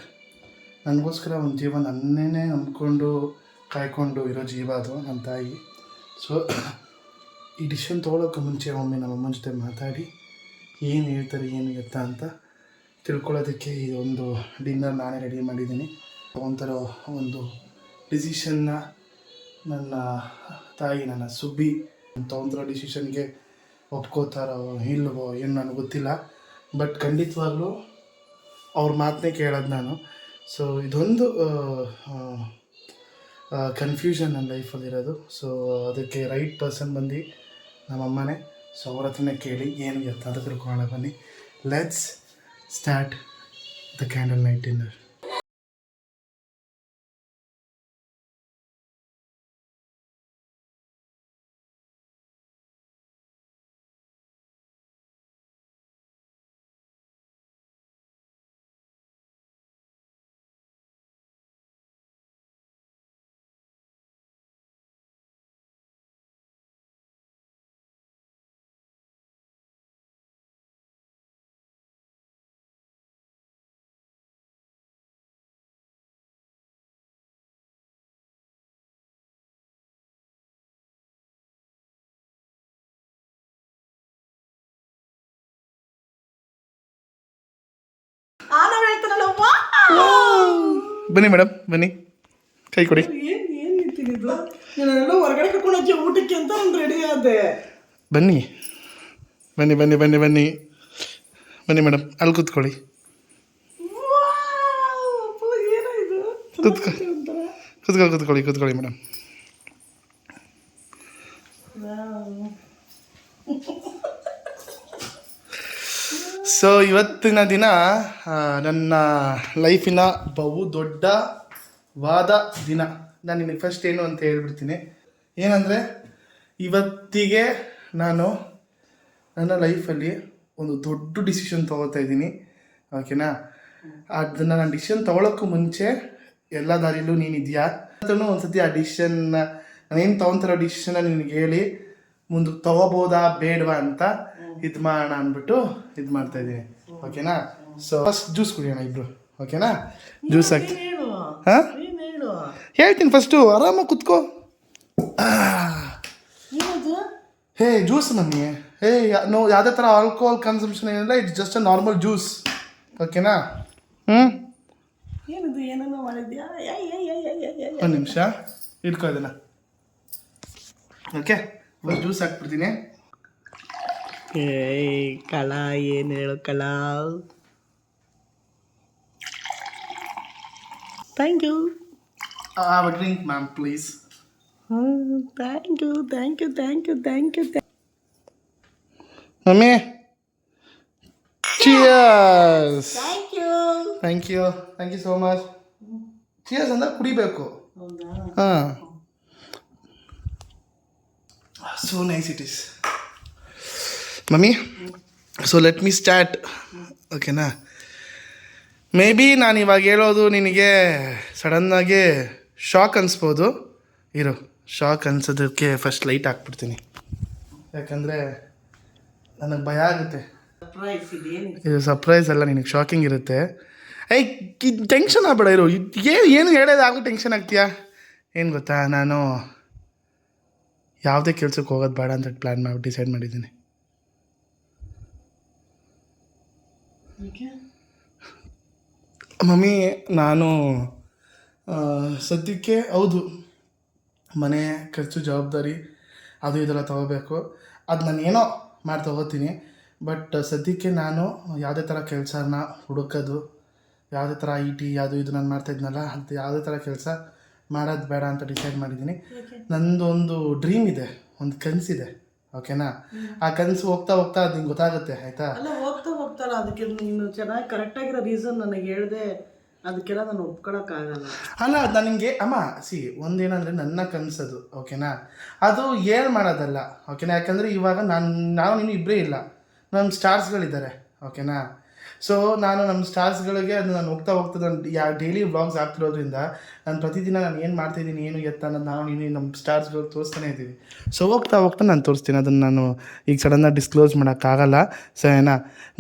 ನನಗೋಸ್ಕರ ಒಂದು ಜೀವ, ನನ್ನೇ ನಂಬ್ಕೊಂಡು ಕಾಯ್ಕೊಂಡು ಇರೋ ಜೀವ ಅದು ನನ್ನ ತಾಯಿ. ಸೊ ಈ ಡಿಸಿಷನ್ ತೊಗೊಳೋಕ್ಕೆ ಮುಂಚೆ ಒಮ್ಮೆ ನಮ್ಮಮ್ಮನ ಜೊತೆ ಮಾತಾಡಿ ಏನು ಹೇಳ್ತಾರೆ ಏನು ಎತ್ತ ಅಂತ ತಿಳ್ಕೊಳ್ಳೋದಕ್ಕೆ ಇದೊಂದು ಡಿನ್ನರ್ ನಾನೇ ರೆಡಿ ಮಾಡಿದ್ದೀನಿ. ಒಂಥರ ಒಂದು ಡಿಸಿಷನ್ನ ನನ್ನ ತಾಯಿ, ನನ್ನ ಸುಬ್ಬಿ ತೊಗೊಂತಿರೋ ಡಿಸಿಷನ್ಗೆ ಒಪ್ಕೋತಾರೋ ಇಲ್ವೋ ಏನು ನನಗೆ ಗೊತ್ತಿಲ್ಲ. ಬಟ್ ಖಂಡಿತವಾಗ್ಲೂ ಅವ್ರ ಮಾತನ್ನೇ ಕೇಳೋದು ನಾನು. ಸೊ ಇದೊಂದು ಕನ್ಫ್ಯೂಷನ್ ನನ್ನ ಲೈಫಲ್ಲಿರೋದು. ಸೊ ಅದಕ್ಕೆ ರೈಟ್ ಪರ್ಸನ್ ಬಂದು ನಮ್ಮಮ್ಮನೇ. ಸೊ ಅವ್ರ ಹತ್ರನೇ ಕೇಳಿ ಏನು ಎತ್ತ ಅಂತ ತಿಳ್ಕೊಳ್ಳೋಣ. ಬನ್ನಿ, let's start the candle night dinner. ಬನ್ನಿ ಮೇಡಮ್ ಬನ್ನಿ, ಕೈ ಕೊಡಿ. ಏನು ನಿಂತಿದ್ದು? ನಾನೆಲ್ಲ ಹೊರಗಡೆ ಕರ್ಕೊಂಡು ಹೋಗಿ ಊಟಕ್ಕೆ ಅಂತ ಒಂದು ರೆಡಿ ಆದೆ. ಬನ್ನಿ ಬನ್ನಿ ಬನ್ನಿ ಬನ್ನಿ ಬನ್ನಿ ಬನ್ನಿ ಮೇಡಮ್, ಅಲ್ಲಿ ಕೂತ್ಕೊಳ್ಳಿ. ಕೂತ್ಕೊಳ್ಳಿ ಮೇಡಮ್. ಸೊ ಇವತ್ತಿನ ದಿನ ನನ್ನ ಲೈಫಿನ ಬಹು ದೊಡ್ಡವಾದ ದಿನ. ನಾನು ನಿನಗೆ ಫಸ್ಟ್ ಏನು ಅಂತ ಹೇಳ್ಬಿಡ್ತೀನಿ. ಏನಂದರೆ ಇವತ್ತಿಗೆ ನಾನು ನನ್ನ ಲೈಫಲ್ಲಿ ಒಂದು ದೊಡ್ಡ ಡಿಸಿಷನ್ ತೊಗೋತಾ ಇದ್ದೀನಿ, ಓಕೆನಾ. ಅದನ್ನು ನಾನು ಡಿಸಿಷನ್ ತೊಗೊಳೋಕ್ಕೂ ಮುಂಚೆ ಎಲ್ಲ ದಾರಿಲೂ ನೀನಿದೆಯಾ ಅಂತಲೂ ಒಂದು ಸತಿ ಆ ಡಿಸಿಷನ್ನ ನಾನೇನು ತೊಗೊತಿರೋ ಡಿಸಿಷನ್ನ ನಿನಗೆ ಹೇಳಿ ಮುಂದೆ ತೊಗೋಬೋದಾ ಬೇಡವಾ ಅಂತ ಇದು ಮಾಡೋಣ ಅಂದ್ಬಿಟ್ಟು ಇದು ಮಾಡ್ತಾಯಿದ್ದೀನಿ, ಓಕೆನಾ. ಸೊ ಫಸ್ಟ್ ಜ್ಯೂಸ್ ಕುಡಿಯೋಣ ಇಬ್ಬರು, ಓಕೆನಾ. ಜ್ಯೂಸ್ ಹಾಕ್ತೀನಿ. ಹಾಂ ಹೇಳ್ತೀನಿ, ಫಸ್ಟು ಆರಾಮಾಗಿ ಕುತ್ಕೋ. ಹೇ ಜ್ಯೂಸ್ ಮಮ್ಮಿ, ಹೇ ನೋ ಯಾವುದೇ ಥರ ಆಲ್ಕೋಹಾಲ್ ಕನ್ಸಂಪ್ಷನ್ ಏನಿಲ್ಲ, it's just a normal juice, ಓಕೆನಾ. ಏನಿದು ಏನೋ ಮಾಡಿದ್ಯಾ? ಒಂದು ನಿಮಿಷ ಇಟ್ಕೋ ಇದನ್ನ, ಓಕೆ. ಫಸ್ಟ್ ಜ್ಯೂಸ್ ಹಾಕ್ಬಿಡ್ತೀನಿ. ಕಳ ಏನು ಹೇಳು ಕಳ. Thank you. Drink ma'am please. Thank you thank you thank you thank you. Mummy cheers. Thank you thank you so much. Cheers ಅಂದ್ರೆ ಕುಡಿಬೇಕು. ಹೌದಾ? ಹಾಂ, so nice it is mummy. So let me start, ಓಕೆನಾ. ಮೇ ಬಿ ನಾನು ಇವಾಗ ಹೇಳೋದು ನಿನಗೆ ಸಡನ್ನಾಗಿ ಶಾಕ್ ಅನಿಸ್ಬೋದು. ಇರು, ಶಾಕ್ ಅನ್ಸೋದಕ್ಕೆ ಫಸ್ಟ್ ಲೈಟ್ ಹಾಕ್ಬಿಡ್ತೀನಿ, ಯಾಕಂದರೆ ನನಗೆ ಭಯ ಆಗುತ್ತೆ. ಇದು ಸರ್ಪ್ರೈಸ್ ಅಲ್ಲ, ನಿನಗೆ ಶಾಕಿಂಗ್ ಇರುತ್ತೆ. ಟೆನ್ಷನ್ ಆಗಬೇಡ, ಇರು. ಏನು ಹೇಳೋದಾಗಲೂ ಟೆನ್ಷನ್ ಆಗ್ತೀಯಾ? ಏನು ಗೊತ್ತಾ, ನಾನು ಯಾವುದೇ ಕೆಲ್ಸಕ್ಕೆ ಹೋಗೋದು ಬೇಡ ಅಂತ ಪ್ಲ್ಯಾನ್ ಮಾಡಿ ಡಿಸೈಡ್ ಮಾಡಿದ್ದೀನಿ. ಮಮ್ಮಿ, ನಾನು ಸದ್ಯಕ್ಕೆ ಹೌದು ಮನೆ ಖರ್ಚು ಜವಾಬ್ದಾರಿ ಅದು ಇದೆಲ್ಲ ತೊಗೋಬೇಕು, ಅದು ನಾನು ಏನೋ ಮಾಡಿ ತೊಗೋತೀನಿ. ಬಟ್ ಸದ್ಯಕ್ಕೆ ನಾನು ಯಾವುದೇ ಥರ ಕೆಲಸನ ಹುಡುಕೋದು, ಯಾವುದೇ ಥರ IT ಅದು ಇದು ನಾನು ಮಾಡ್ತಾಯಿದ್ನಲ್ಲ, ಅಂತ ಯಾವುದೇ ಥರ ಕೆಲಸ ಮಾಡೋದು ಬೇಡ ಅಂತ ಡಿಸೈಡ್ ಮಾಡಿದ್ದೀನಿ. ನಂದು ಒಂದು ಡ್ರೀಮ್ ಇದೆ, ಒಂದು ಕನಸಿದೆ, ಓಕೆನಾ. ಆ ಕನಸು ಹೋಗ್ತಾ ಹೋಗ್ತಾ ಅದು ನಿಂಗೆ ಗೊತ್ತಾಗುತ್ತೆ, ಆಯಿತಾ. ಅಲ್ಲ ಹೋಗ್ತಾರಲ್ಲ, ಅದಕ್ಕೆ ನೀನು ಚೆನ್ನಾಗಿ ಕರೆಕ್ಟಾಗಿರೋ ರೀಸನ್ ನನಗೆ ಹೇಳಿದೆ, ಅದಕ್ಕೆಲ್ಲ ನಾನು ಒಪ್ಕೊಳಕ್ಕಾಗಲ್ಲ. ಅಲ್ಲ, ನನಗೆ ಅಮ್ಮ ಒಂದೇನಂದರೆ ನನ್ನ ಕನಸದು, ಓಕೆನಾ. ಅದು ಏನು ಮಾಡೋದಲ್ಲ, ಓಕೆನಾ. ಯಾಕಂದರೆ ಇವಾಗ ನಾವು ನೀನು ಇಬ್ಬರೇ ಇಲ್ಲ, ನಮ್ಮ ಸ್ಟಾರ್ಸ್ಗಳಿದ್ದಾರೆ, ಓಕೆನಾ. ಸೊ ನಾನು ನಮ್ಮ ಸ್ಟಾರ್ಸ್ಗಳಿಗೆ ಅದು ನಾನು ಹೋಗ್ತಾ ನಾನು ಡೈಲಿ ವ್ಲಾಗ್ಸ್ ಆಗ್ತಿರೋದ್ರಿಂದ ನಾನು ಪ್ರತಿದಿನ ನಾನು ಏನು ಮಾಡ್ತಾಯಿದ್ದೀನಿ, ಏನು ಎತ್ತ ಅನ್ನೋದು ನಾವು ನೀನು ನಮ್ಮ ಸ್ಟಾರ್ಸ್ಗಳು ತೋರಿಸ್ತಾನೆ ಇದ್ದೀವಿ. ಸೊ ಹೋಗ್ತಾ ನಾನು ತೋರಿಸ್ತೀನಿ, ಅದನ್ನು ನಾನು ಈಗ ಸಡನ್ನಾಗಿ ಡಿಸ್ಕ್ಲೋಸ್ ಮಾಡೋಕ್ಕಾಗಲ್ಲ, ಸರಿನಾ.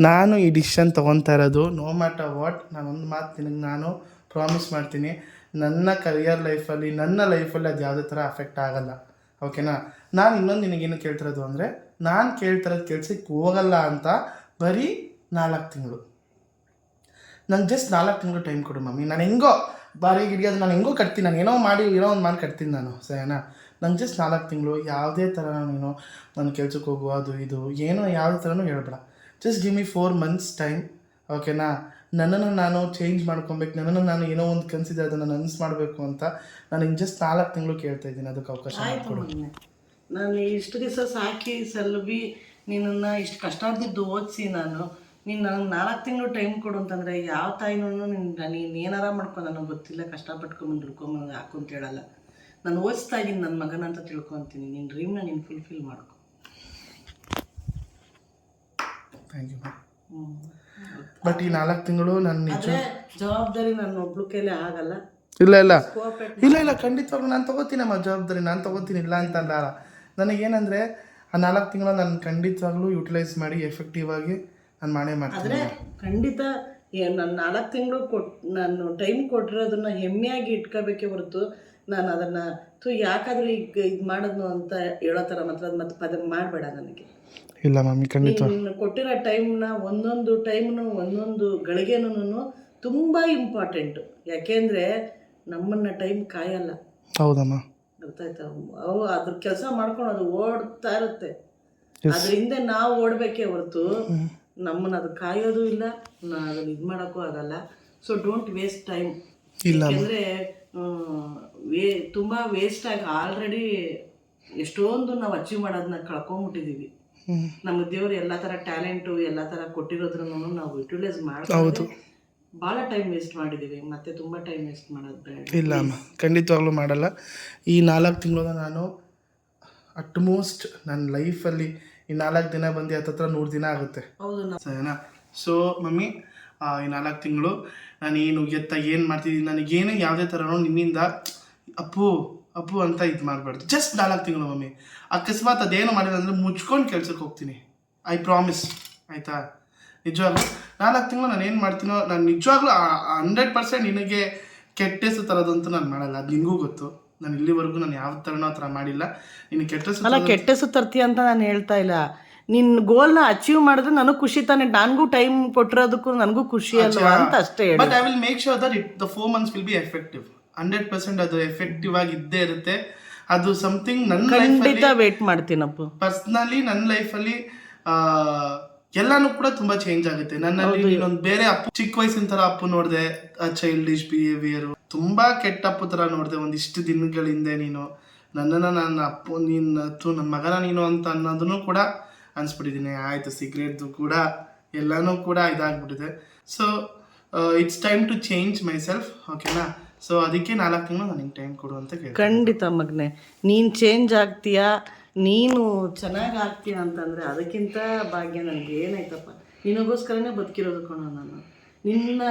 ನಾನು ಈ ಡಿಸಿಷನ್ ತೊಗೊತಾ ಇರೋದು ನೋ ಮ್ಯಾಟರ್ ವಾಟ್. ನಾನೊಂದು ಮಾತು ನಿನಗೆ ನಾನು ಪ್ರಾಮಿಸ್ ಮಾಡ್ತೀನಿ, ನನ್ನ ಕರಿಯರ್ ಲೈಫಲ್ಲಿ ಅದು ಯಾವುದೇ ಥರ ಅಫೆಕ್ಟ್ ಆಗೋಲ್ಲ, ಓಕೆನಾ. ನಾನು ಇನ್ನೊಂದು ನಿನಗೇನು ಕೇಳ್ತಿರೋದು ಅಂದರೆ, ನಾನು ಕೇಳ್ತಿರೋದು ಕೆಲ್ಸಕ್ಕೆ ಹೋಗಲ್ಲ ಅಂತ ಬರೀ 4 ತಿಂಗಳು. ನಂಗೆ ಜಸ್ಟ್ 4 ತಿಂಗಳು ಟೈಮ್ ಕೊಡು ಮಮ್ಮಿ. ನಾನು ಹೆಂಗೋ ಬಾರಿ ಗಿಡಿಯೋದು ನಾನು ಹೆಂಗೋ ಕಟ್ತೀನಿ, ನಾನು ಏನೋ ಒಂದು ಮಾಡಿ ಕಟ್ತೀನಿ ನಾನು, ಸರಿನಾ. ನಂಗೆ ಜಸ್ಟ್ 4 ತಿಂಗಳು, ಯಾವುದೇ ಥರ ನೀನು ನನ್ನ ಕೆಲ್ಸಕ್ಕೆ ಹೋಗು ಅದು ಇದು ಏನೋ ಯಾವುದೇ ಥರನೂ ಹೇಳ್ಬೇಡ. ಜಸ್ಟ್ ಗಿವ್ ಮಿ 4 months ಟೈಮ್, ಓಕೆನಾ. ನನ್ನನ್ನು ನಾನು ಚೇಂಜ್ ಮಾಡ್ಕೊಬೇಕು, ನನ್ನನ್ನು ನಾನು ಏನೋ ಒಂದು ಕನಸಿದೆ ಅದನ್ನು ನನಸು ಮಾಡಬೇಕು ಅಂತ ನಾನು ಹಿಂಗೆ ಜಸ್ಟ್ 4 ತಿಂಗಳು ಕೇಳ್ತಾ ಇದ್ದೀನಿ, ಅದಕ್ಕೆ ಅವಕಾಶ ಕೊಡು. ನಾನು ಇಷ್ಟು ದಿವಸ ಸಾಕಿ ಸಲ್ವಿ ನಿನ್ನನ್ನು ಇಷ್ಟು ಕಷ್ಟ ಬಿದ್ದು ಓದಿಸಿ ನೀನು ನನಗೆ 4 ತಿಂಗಳು ಟೈಮ್ ಕೊಡು ಅಂತಂದರೆ ಯಾವ ತಾಯಿನೂ ನೀನು ಏನಾರ ಮಾಡ್ಕೊಂಡು ನನಗೆ ಗೊತ್ತಿಲ್ಲ, ಕಷ್ಟಪಟ್ಕೊಂಬಂದು ದುಡ್ಕೊಂಬಂದು ಹಾಕು ಅಂತ ಹೇಳಲ್ಲ. ನಾನು ಓದಿಸ್ತಾ ಇದ್ದೀನಿ ನನ್ನ ಮಗನ ಅಂತ ತಿಳ್ಕೊತೀನಿ. ನಿನ್ನ ಡ್ರೀಮ್ನ ನೀನು ಫುಲ್ಫಿಲ್ ಮಾಡ್ಕೊ. Thank you. ಬಟ್ ಈ 4 ತಿಂಗಳು ನನ್ನ ನಿಜ ಜವಾಬ್ದಾರಿ ನನ್ನ ಒಬ್ಳು ಕೈಲೇ ಆಗಲ್ಲ. ಇಲ್ಲ ಖಂಡಿತವಾಗ್ಲೂ ನಾನು ತೊಗೋತೀನಮ್ಮ ಜವಾಬ್ದಾರಿ, ನಾನು ತೊಗೋತೀನಿ, ಇಲ್ಲ ಅಂತಲ್ಲ. ನನಗೇನಂದರೆ ಆ 4 ತಿಂಗಳು ನಾನು ಖಂಡಿತವಾಗ್ಲೂ ಯುಟಿಲೈಸ್ ಮಾಡಿ ಎಫೆಕ್ಟಿವ್ ಆಗಿ ನಾನು ಮಾಡೇ ಮಾಡ್ತೀನಿ. ಆದರೆ ಖಂಡಿತ ನಾನು 4 ತಿಂಗಳು ನಾನು ಟೈಮ್ ಕೊಟ್ಟಿರೋದನ್ನ ಹೆಮ್ಮೆಯಾಗಿ ಇಟ್ಕೋಬೇಕೇ ಹೊರತು ನಾನು ಅದನ್ನು ಯಾಕಾದರೂ ಈಗ ಇದು ಮಾಡೋದು ಅಂತ ಹೇಳೋ ಥರ ಮತ್ತೆ ಪದ ಮಾಡಬೇಡ ನನಗೆ. ಇಲ್ಲ ಮಮ್ಮಿ ಖಂಡಿತ. ನೀನು ಕೊಟ್ಟಿರೋ ಟೈಮ್ನ ಒಂದೊಂದು ಗಳಿಗೆನೂ ತುಂಬ ಇಂಪಾರ್ಟೆಂಟು. ಯಾಕೆಂದರೆ ನಮ್ಮನ್ನು ಟೈಮ್ ಕಾಯಲ್ಲ, ಹೌದಮ್ಮ. ಅರ್ಥ ಆಯ್ತಾ? ಅವು ಅದ್ರ ಕೆಲಸ ಮಾಡ್ಕೊಂಡು ಅದು ಓಡ್ತಾ ಇರುತ್ತೆ. ಅದ್ರ ಹಿಂದೆ ನಾವು ಓಡಬೇಕೇ ಹೊರತು ನಮ್ಮನ್ನು ಅದು ಕಾಯೋದು ಇಲ್ಲ, ಅದನ್ನು ಇದು ಮಾಡೋಕ್ಕೂ ಆಗಲ್ಲ. So don't waste time. ಯಾಕೆಂದರೆ ತುಂಬ ವೇಸ್ಟಾಗಿ ಆಲ್ರೆಡಿ ಎಷ್ಟೊಂದು ನಾವು ಅಚೀವ್ ಮಾಡೋದನ್ನ ಕಳ್ಕೊಂಬಿಟ್ಟಿದ್ದೀವಿ. ನಮಗೆ ದೇವರು ಎಲ್ಲ ಥರ ಟ್ಯಾಲೆಂಟು ಎಲ್ಲ ಥರ ಕೊಟ್ಟಿರೋದ್ರೂ ನಾವು ಯುಟಿಲೈಸ್ ಮಾಡ್ಬೋದು. ಭಾಳ ಟೈಮ್ ವೇಸ್ಟ್ ಮಾಡಿದ್ದೀವಿ, ಮತ್ತೆ ತುಂಬ ಟೈಮ್ ವೇಸ್ಟ್ ಮಾಡೋದು ಬೇಡ. ಇಲ್ಲ ಅಮ್ಮ, ಖಂಡಿತವಾಗ್ಲೂ ಮಾಡಲ್ಲ. ಈ 4 ತಿಂಗಳು ನಾನು ಅಟ್ಮೋಸ್ಟ್ ನನ್ನ ಲೈಫಲ್ಲಿ ಈ 4 ದಿನ ಬಂದು ಹತ್ತತ್ರ 100 ದಿನ ಆಗುತ್ತೆ. ಹೌದು. ಸರಿನಾ? ಸೊ ಮಮ್ಮಿ, ಈ 4 ತಿಂಗಳು ನಾನು ಏನು ಏನು ಮಾಡ್ತಿದ್ದೀನಿ, ನನಗೇನು ಯಾವುದೇ ಥರನೂ ನಿಮ್ಮಿಂದ ಅಪ್ಪು ಅಪ್ಪು ಅಂತ ಇದು ಮಾಡಬಾರ್ದು. ಜಸ್ಟ್ 4 ತಿಂಗಳು ಮಮ್ಮಿ. ಅಕಸ್ಮಾತ್ ಅದೇನು ಮಾಡಿಲ್ಲ ಅಂದರೆ ಮುಚ್ಕೊಂಡು ಕೆಲ್ಸಕ್ಕೆ ಹೋಗ್ತೀನಿ. ಐ ಪ್ರಾಮಿಸ್, ಆಯಿತಾ? ನಿಜವಾಗ್ಲೂ 4 ತಿಂಗಳು ನಾನು ಏನು ಮಾಡ್ತೀನೋ, ನಾನು ನಿಜವಾಗ್ಲೂ 100% ನಿನಗೆ ಕೆಟ್ಟ ಹೆಸರು ತರೋದಂತೂ ನಾನು ಮಾಡಲ್ಲ. ಅದು ನಿನಗೂ ಗೊತ್ತು. ನಾನು ಇಲ್ಲಿವರೆಗೂ ನಾನು ಯಾವ ಥರನೂ ಆ ಥರ ಮಾಡಿಲ್ಲ. ನಿನಗೆ ಕೆಟ್ಟ ಹೆಸರು ತರ್ತೀಯ ಅಂತ ನಾನು ಹೇಳ್ತಾ ಇಲ್ಲ. ನಿನ್ನ ಗೋಲ್ನ ಅಚೀವ್ ಮಾಡಿದ್ರೆ ನನಗೂ ಖುಷಿ ತಾನೆ. ನನಗೂ ಟೈಮ್ ಕೊಟ್ಟಿರೋದಕ್ಕೂ ನನಗೂ ಖುಷಿ ಅಲ್ವಾ ಅಂತ ಅಷ್ಟೇ. But I will make sure that the 4 months will be effective. 100% ಅದು ಎಫೆಕ್ಟಿವ್ ಆಗಿ ಇದ್ದೇ ಇರುತ್ತೆ. ಅದು ಸಮಥಿಂಗ್ ನನ್ನ ಖಂಡಿತ ವೇಟ್ ಮಾಡ್ತೀನಪ್ಪ. ಪರ್ಸ್ನಲಿ ನನ್ನ ಲೈಫಲ್ಲಿ ಎಲ್ಲಾನು ಕೂಡ ತುಂಬಾ ಚೇಂಜ್ ಆಗುತ್ತೆ. ನನ್ನಲ್ಲಿ ಇನ್ನೊಂದು ಬೇರೆ ಅಪ್ಪು, ಚಿಕ್ಕ ವಯಸ್ಸಿನ ತರ ಅಪ್ಪು ನೋಡಿದೆ, ಚೈಲ್ಡಿಶ್ ಬಿಹೇವಿಯರ್, ತುಂಬಾ ಕೆಟ್ಟ ಅಪ್ಪು ತರ ನೋಡಿದೆ ಒಂದಿಷ್ಟು ದಿನಗಳ ಹಿಂದೆ. ನೀನು ನನ್ನನ್ನು ನನ್ನ ಅಪ್ಪು, ನನ್ನ ಮಗನ ನೀನು ಅಂತ ಅನ್ನೋದನ್ನು ಕೂಡ ಅನ್ಸ್ಬಿಟ್ಟಿದ್ದೀನಿ. ಆಯ್ತು, ಸಿಗರೇಟ್ದು ಕೂಡ ಎಲ್ಲಾನು ಕೂಡ ಇದಾಗ್ಬಿಟ್ಟಿದೆ. So it's time to change myself, ಓಕೆನಾ? ಸೊ ಅದಕ್ಕೆ 4 ತಿಂಗಳು ನನಗೆ ಟೈಮ್ ಕೊಡು ಅಂತ ಕೇಳಿ. ಖಂಡಿತ ಮಗನೆ, ನೀನು ಚೇಂಜ್ ಆಗ್ತೀಯಾ, ನೀನು ಚೆನ್ನಾಗಿ ಆಗ್ತೀಯ ಅಂತಂದರೆ ಅದಕ್ಕಿಂತ ಭಾಗ್ಯ ನನಗೆ ಏನಾಯ್ತಪ್ಪ. ನಿನಗೋಸ್ಕರನೇ ಬದುಕಿರೋದು ಕಣೋ ನಾನು. ನಿನ್ನ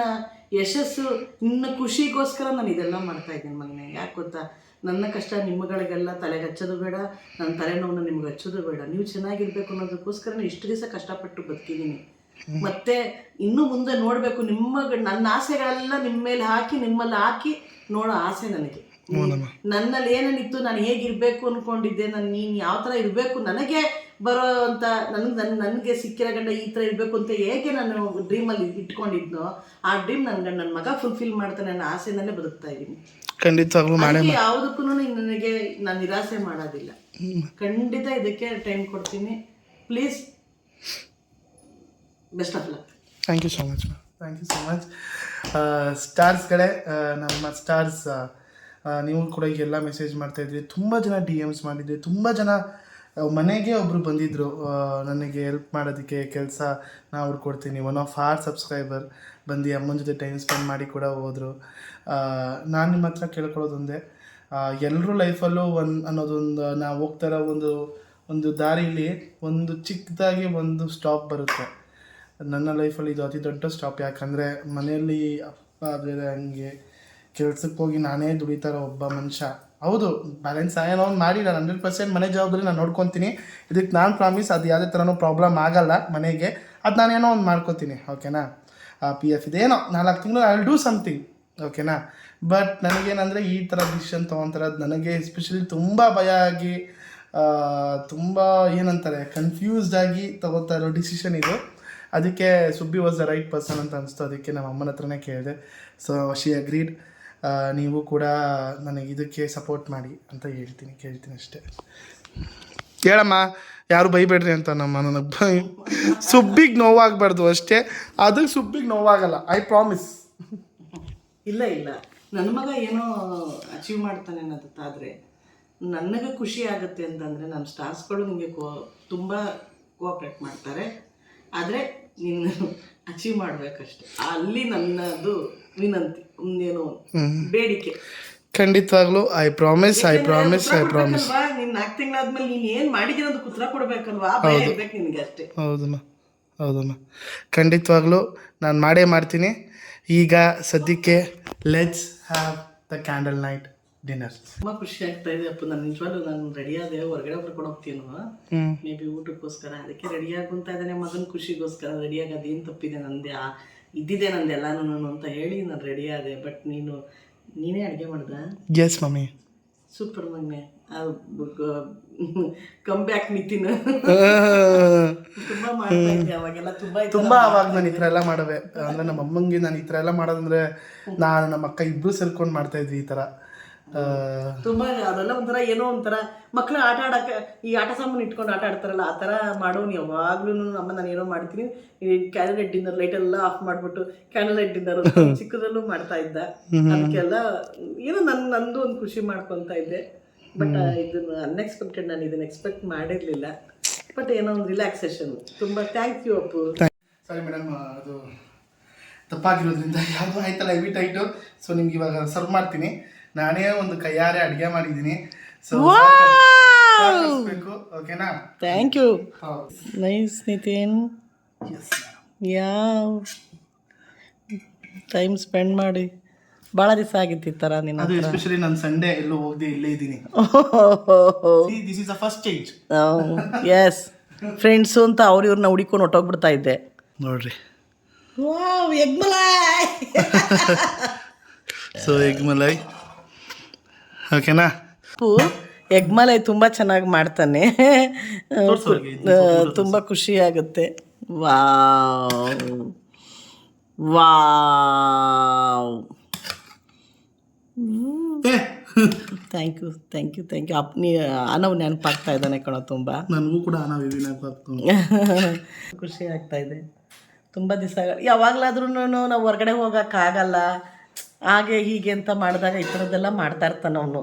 ಯಶಸ್ಸು, ನಿನ್ನ ಖುಷಿಗೋಸ್ಕರ ನಾನು ಇದೆಲ್ಲ ಮಾಡ್ತಾಯಿದ್ದೀನಿ ಮಗನೆ. ಯಾಕೆ ಗೊತ್ತಾ? ನನ್ನ ಕಷ್ಟ ನಿಮ್ಮಗಳಿಗೆಲ್ಲ ತಲೆಗೆ ಹಚ್ಚೋದು ಬೇಡ, ನನ್ನ ತಲೆನೋವನ್ನು ನಿಮ್ಗೆ ಹಚ್ಚೋದು ಬೇಡ. ನೀವು ಚೆನ್ನಾಗಿರ್ಬೇಕು ಅನ್ನೋದಕ್ಕೋಸ್ಕರ ಇಷ್ಟು ದಿವಸ ಕಷ್ಟಪಟ್ಟು ಬದುಕಿದ್ದೀನಿ. ಮತ್ತೆ ಇನ್ನು ಮುಂದೆ ನೋಡಬೇಕು, ನನ್ನ ಆಸೆಗಳೆಲ್ಲ ನಿಮ್ಮ ಮೇಲೆ ಹಾಕಿ, ನಿಮ್ಮಲ್ಲಿ ಹಾಕಿ ನೋಡೋ ಆಸೆ ನನಗೆ. ನನ್ನಲ್ಲಿ ಏನೇನಿತ್ತು, ನಾನು ಹೇಗಿರಬೇಕು ಅಂದ್ಕೊಂಡಿದ್ದೆ, ನೀನು ಯಾವ ಥರ ಇರಬೇಕು, ನನಗೆ ಬರೋ ಅಂತ ನನಗೆ ಸಿಕ್ಕಿರೋ ಗಂಡ ಈ ಥರ ಇರಬೇಕು ಅಂತ ಹೇಗೆ ನಾನು ಡ್ರೀಮಲ್ಲಿ ಇಟ್ಕೊಂಡಿದ್ನೋ, ಆ ಡ್ರೀಮ್ ನನ್ನ ಮಗ ಫುಲ್ಫಿಲ್ ಮಾಡ್ತಾನೆ, ನನ್ನ ಆಸೆನಲ್ಲೇ ಬದುಕ್ತಾ ಇದ್ದೀನಿ. ಖಂಡಿತವಾಗ್ಲೂ ಯಾವುದಕ್ಕೂ ನನಗೆ ನಾನು ನಿರಾಸೆ ಮಾಡೋದಿಲ್ಲ. ಖಂಡಿತ ಇದಕ್ಕೆ ಟೈಮ್ ಕೊಡ್ತೀನಿ. Please, best of luck. Thank you so much. Thank you so much. ಸ್ಟಾರ್ಸ್ಗಳೇ, ನಮ್ಮ ಸ್ಟಾರ್ಸ್, ನೀವು ಕೂಡ ಈಗೆಲ್ಲ ಮೆಸೇಜ್ ಮಾಡ್ತಾಯಿದ್ರಿ. ತುಂಬ ಜನ DMs ಮಾಡಿದ್ರಿ. ತುಂಬ ಜನ ಮನೆಗೆ ಒಬ್ಬರು ಬಂದಿದ್ದರು ನನಗೆ ಹೆಲ್ಪ್ ಮಾಡೋದಕ್ಕೆ. ಕೆಲಸ ನಾವು ಹುಡ್ಕೊಡ್ತೀನಿ. ಒನ್ ಆಫ್ ಆರ್ ಸಬ್ಸ್ಕ್ರೈಬರ್ ಬಂದು ಅಮ್ಮನ ಜೊತೆ ಟೈಮ್ ಸ್ಪೆಂಡ್ ಮಾಡಿ ಕೂಡ ಹೋದರು. ನಾನು ನಿಮ್ಮ ಹತ್ರ ಕೇಳ್ಕೊಳ್ಳೋದೊಂದೇ, ಎಲ್ಲರೂ ಲೈಫಲ್ಲೂ ಅನ್ನೋದೊಂದು ನಾವು ಹೋಗ್ತಾರೋ ಒಂದು ದಾರಿಲಿ ಒಂದು ಚಿಕ್ಕದಾಗಿ ಒಂದು ಸ್ಟಾಪ್ ಬರುತ್ತೆ. ನನ್ನ ಲೈಫಲ್ಲಿ ಇದು ಅತಿ ದೊಡ್ಡ ಸ್ಟಾಪ್. ಯಾಕಂದರೆ ಮನೆಯಲ್ಲಿ ಅಪ್ಪ ಬೇರೆ ಹಂಗೆ ಕೆಲ್ಸಕ್ಕೆ ಹೋಗಿ ನಾನೇ ದುಡಿತಾರೋ ಒಬ್ಬ ಮನುಷ್ಯ. ಹೌದು, ಬ್ಯಾಲೆನ್ಸ್ ಏನೋ ಒಂದು ಮಾಡಿ ನಾನು 100% ಮನೆ ಜವಾಬ್ದಾರಿ ನಾನು ನೋಡ್ಕೊತೀನಿ. ಇದಕ್ಕೆ ನಾನು ಪ್ರಾಮಿಸ್, ಅದು ಯಾವುದೇ ಥರನೂ ಪ್ರಾಬ್ಲಮ್ ಆಗಲ್ಲ ಮನೆಗೆ. ಅದು ನಾನೇನೋ ಒಂದು ಮಾಡ್ಕೊತೀನಿ, ಓಕೆನಾ? PF ಇದೇನೋ 4 ತಿಂಗಳು ಐ ವಿಲ್ ಡೂ ಸಮಥಿಂಗ್, ಓಕೆನಾ? ಬಟ್ ನನಗೇನಂದರೆ ಈ ಥರ ಡಿಸಿಷನ್ ತೊಗೊತಿರೋದು ನನಗೆ ಎಸ್ಪೆಷಲಿ ತುಂಬ ಭಯ ಆಗಿ, ತುಂಬ ಏನಂತಾರೆ ಕನ್ಫ್ಯೂಸ್ಡ್ ಆಗಿ ತೊಗೋತಾ ಇರೋ ಡಿಸಿಷನ್ ಇದು. ಅದಕ್ಕೆ Subbi was the right person ಅಂತ ಅನಿಸ್ತು. ಅದಕ್ಕೆ ನಮ್ಮ ಅಮ್ಮನ ಹತ್ರನೇ ಕೇಳಿದೆ. So she agreed. ನೀವು ಕೂಡ ನನಗೆ ಇದಕ್ಕೆ ಸಪೋರ್ಟ್ ಮಾಡಿ ಅಂತ ಕೇಳ್ತೀನಿ ಅಷ್ಟೇ. ಹೇಳಮ್ಮ, ಯಾರು ಬೈಬೇಡ್ರಿ ಅಂತ. ನನಗೆ ಸುಬ್ಬಿಗೆ ನೋವಾಗಬಾರ್ದು ಅಷ್ಟೇ. ಅದಕ್ಕೆ ಸುಬ್ಬಿಗೆ ನೋವಾಗಲ್ಲ, ಐ ಪ್ರಾಮಿಸ್. ಇಲ್ಲ, ನನ್ನ ಮಗ ಏನೋ ಅಚೀವ್ ಮಾಡ್ತಾನೆ ಅನ್ನೋದಾದರೆ ನನಗೆ ಖುಷಿ ಆಗುತ್ತೆ ಅಂತಂದರೆ ನನ್ನ ಸ್ಟಾರ್ಸ್ಗಳು ನಿಮಗೆ ತುಂಬ ಕೋಆಪ್ರೇಟ್ ಮಾಡ್ತಾರೆ. ಆದರೆ ನೀನು ಅಚೀವ್ ಮಾಡಬೇಕಷ್ಟೆ. ಅಲ್ಲಿ ನನ್ನದು ವಿನಂತಿ, ಒಂದೇನೋ ಬೇಡಿಕೆ. ಖಂಡಿತವಾಗ್ಲೂ ಐ ಪ್ರಾಮಿಸ್. ನೀನು 4 ತಿಂಗಳಾದ್ಮೇಲೆ ನೀನು ಏನು ಮಾಡಿದ್ದೀರ ಅಂತ ಉತ್ತರ ಕೊಡಬೇಕಲ್ವಾ? ಭಯ ಇರ್ಬೇಕು ನಿನಗೆ ಅಷ್ಟೇ. ಹೌದಮ್ಮ, ಖಂಡಿತವಾಗ್ಲೂ ನಾನು ಮಾಡೇ ಮಾಡ್ತೀನಿ. ಈಗ ಸದ್ಯಕ್ಕೆ let's have the candle night dinner. ತುಂಬ ಖುಷಿ ಆಗ್ತಾ ಇದೆ ಅಪ್ಪ. ನಾನು ನಿಜವಾಗ್ಲೂ ನಾನು ರೆಡಿ ಆದೆ, ಹೊರಗಡೆ ಬರ್ಕೊಂಡು ಹೋಗ್ತೀನೋ ಮೇ ಬಿ ಊಟಕ್ಕೋಸ್ಕರ. ಅದಕ್ಕೆ ರೆಡಿ ಆಗುಂತ ಇದ್ದಾನೆ. ಮಗನ ಖುಷಿಗೋಸ್ಕರ ರೆಡಿ ಆಗೋದು ಏನು ತಪ್ಪಿದೆ ನಂದೆ, ಇದ್ದಿದೆ ನಂದು ಎಲ್ಲಾನು ಅಂತ ಹೇಳಿ ನಾನು ರೆಡಿ ಆದೆ. ಬಟ್ ನೀನೇ ಅಡುಗೆ ಮಾಡ್ದ? Yes mummy. ಸೂಪರ್ ಮಗನೆ. ಕಮ್ ಬ್ಯಾಕ್ ನಿತಿನ್ ತುಂಬ ಮಾಡ್ತಾ ಇದ್ದೆ ಅವಾಗೆಲ್ಲ ತುಂಬ ಅವಾಗ ನಾನು ಈ ಥರ ಎಲ್ಲ ಮಾಡವೆ ಅಂದರೆ ನಮ್ಮ ಅಮ್ಮಂಗೆ ನಾನು ಈ ಥರ ಎಲ್ಲ ಮಾಡೋದಂದ್ರೆ ನಾನು ನಮ್ಮ ಅಕ್ಕ ಇಬ್ಬರು ಸೇರ್ಕೊಂಡು ಮಾಡ್ತಾ ಇದ್ವಿ ಈ ಥರ ತುಂಬಾ ಅದೆಲ್ಲ ಒಂಥರ ಏನೋ ಒಂಥರ ಮಕ್ಳು ಆಟ ಆಡಕ್ಕೆ ಈ ಆಟ ಸಾಮಾನು ಇಟ್ಕೊಂಡು ಆಟ ಆಡ್ತಾರಲ್ಲ ಆ ಥರ ಮಾಡೋನು ಯಾವಾಗ್ಲೂ ಅಮ್ಮ ನಾನು ಏನೋ ಮಾಡ್ತೀನಿ ಈ ಕ್ಯಾಂಡಲ್ ಲೈಟ್ ಡಿನ್ನರ್ ಲೈಟ್ ಎಲ್ಲ ಆಫ್ ಮಾಡ್ಬಿಟ್ಟು ಕ್ಯಾಂಡಲ್ ಲೈಟ್ ಡಿನ್ನರ್ ಚಿಕ್ಕದಲ್ಲೂ ಮಾಡ್ತಾ ಇದ್ದ ಅದಕ್ಕೆಲ್ಲ ಏನೋ ನಂದು ಒಂದು ಖುಷಿ ಮಾಡ್ಕೊತಾ ಇದ್ದೆ ಬಟ್ ಇದನ್ನು ಅನ್ಎಕ್ಸ್ಪೆಕ್ಟೆಡ್ ನಾನು ಇದನ್ನ ಎಕ್ಸ್ಪೆಕ್ಟ್ ಮಾಡಿರ್ಲಿಲ್ಲ ಬಟ್ ಏನೋ ಒಂದು ರಿಲ್ಯಾಕ್ಸೇಷನ್ ತುಂಬಾ thank you Appu. Sorry madam ಅದು ತಪ್ಪಾಗಿರೋದ್ರಿಂದ ಯಾವುದೋ ಆಯ್ತಲ್ಲ ಹೆವಿ ಟೈಟು ಸೊ ನಿಮ್ಗೆ ಇವಾಗ ಸರ್ವ್ ಮಾಡ್ತೀನಿ. ನಾನೇ ಒಂದು ಕೈಯಾರೆ ಅಡುಗೆ ಮಾಡಿದ್ದೀನಿ ಸೊ ಓಕೆನಾ. Thank you nice Nitin. ಯಾವ ಟೈಮ್ ಸ್ಪೆಂಡ್ ಮಾಡಿ ಭಾಳ ದಿವಸ ಆಗಿತ್ತು ಈ ಥರ ನೀನು. ಅದು ಎಸ್ಪೆಷಲಿ ನಾನು ಸಂಡೇ ಎಲ್ಲೂ ಹೋಗದೆ ಇಲ್ಲೇ ಇದ್ದೀನಿ. This is a first change. Yes friends ಅಂತ ಇವ್ರನ್ನ ಹುಡಿಕೊಂಡು ಹೊಟ್ಟೋಗ್ಬಿಡ್ತಾ ಇದ್ದೆ ನೋಡ್ರಿ. Wow egg malai. So egg malai ಓಕೆನಾ. ಎಗ್ ಮಲೈ ತುಂಬ ಚೆನ್ನಾಗಿ ಮಾಡ್ತಾನೆ, ತುಂಬ ಖುಷಿ ಆಗುತ್ತೆ. Wow wow thank you thank you thank you. Anav ನೆನಪಾಗ್ತಾ ಇದ್ದಾನೆ ಕಣೋ ತುಂಬ. ನನಗೂ ಕೂಡ ಅನವ್ ನೆನಪಾಗ್ತು. ಖುಷಿ ಆಗ್ತಾ ಇದೆ. ತುಂಬ ದಿವಸ ಯಾವಾಗಲಾದ್ರೂ ನಾವು ಹೊರಗಡೆ ಹೋಗೋಕ್ಕಾಗಲ್ಲ ಹಾಗೆ ಹೀಗೆ ಅಂತ ಮಾಡಿದಾಗ ಈ ಥರದ್ದೆಲ್ಲ ಮಾಡ್ತಾ ಇರ್ತಾನೆ ಅವನು.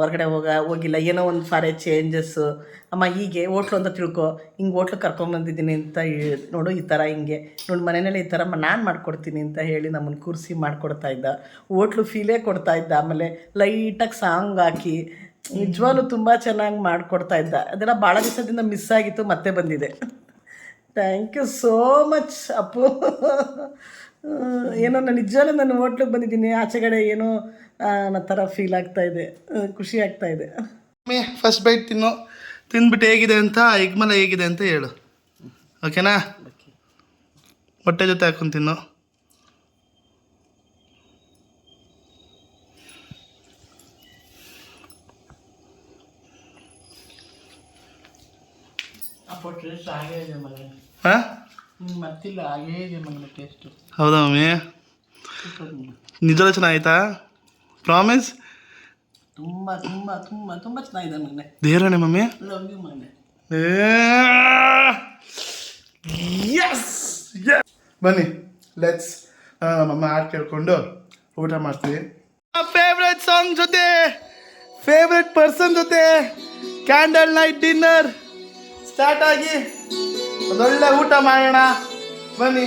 ಹೊರಗಡೆ ಹೋಗಿಲ್ಲ ಏನೋ ಒಂದು ಫಾರೆ ಚೇಂಜಸ್ಸು ಅಮ್ಮ ಹೀಗೆ ಹೋಟ್ಲು ಅಂತ ತಿಳ್ಕೊ, ಹಿಂಗೆ ಹೋಟ್ಲು ಕರ್ಕೊಂಬಂದಿದ್ದೀನಿ ಅಂತ ನೋಡು ಈ ಥರ ಹಿಂಗೆ ನೋಡಿ ಮನೆಯಲ್ಲೇ ಈ ಥರ ನಾನು ಮಾಡ್ಕೊಡ್ತೀನಿ ಅಂತ ಹೇಳಿ ನಮ್ಮನ್ನು ಕೂರಿಸಿ ಮಾಡಿಕೊಡ್ತಾ ಇದ್ದ. ಹೋಟ್ಲು ಫೀಲೇ ಕೊಡ್ತಾ ಇದ್ದ. ಆಮೇಲೆ ಲೈಟಾಗಿ ಸಾಂಗ್ ಹಾಕಿ ನಿಜವಾಗ್ಲೂ ತುಂಬ ಚೆನ್ನಾಗಿ ಮಾಡಿಕೊಡ್ತಾ ಇದ್ದ. ಅದೆಲ್ಲ ಭಾಳ ದಿವಸದಿಂದ ಮಿಸ್ ಆಗಿತ್ತು, ಮತ್ತೆ ಬಂದಿದೆ. Thank you so much Appu. ಏನೋ ನಾನು ನಿಜವಾಗ್ಲೂ ನಾನು ಹೋಟ್ಲಿಗೆ ಬಂದಿದ್ದೀನಿ, ಆಚೆಗಡೆ ಏನೋ ಅನ್ನೋ ಥರ ಫೀಲ್ ಆಗ್ತಾ ಇದೆ, ಖುಷಿ ಆಗ್ತಾ ಇದೆ. ಫಸ್ಟ್ ಬೈಟ್ ತಿಂದ್ಬಿಟ್ಟು ಹೇಗಿದೆ ಅಂತ, ಎಗ್ ಮಲೈ ಹೇಗಿದೆ ಅಂತ ಹೇಳು ಓಕೆನಾ. ಹೊಟ್ಟೆ ಜೊತೆ ಹಾಕೊಂಡು ತಿನ್ನು. ಹಾಂ ಮತ್ತಿಲ್ಲ ಹಾಗೇ ಇದೆ ಮನೆ ಟೇಸ್ಟು. ಹೌದಾ ಮಮ್ಮಿ? ನಿಜವಲ್ಲ ಚೆನ್ನಾಗಿತ್ತಾ? ಪ್ರಾಮಿಸ್? ತುಂಬ ತುಂಬ ತುಂಬ ತುಂಬ ಚೆನ್ನಾಗಿದೆ ಮನೆ. ದೇವರೇ ಮಮ್ಮಿ. ಲವ್ ಯು ಮನೆ. ಬನ್ನಿ ಲೆಟ್ಸ್ ನಮ್ಮಮ್ಮ ಹಾಡು ಕೇಳ್ಕೊಂಡು ಊಟ ಮಾಡ್ತೀವಿ. ಫೇವ್ರೆಟ್ ಸಾಂಗ್ ಜೊತೆ ಫೇವ್ರೆಟ್ ಪರ್ಸನ್ ಜೊತೆ ಕ್ಯಾಂಡಲ್ ನೈಟ್ ಡಿನ್ನರ್ ಸ್ಟಾರ್ಟ್ ಆಗಿ ಒಂದೊಳ್ಳೆ ಊಟ ಮಾಡೋಣ ಬನ್ನಿ.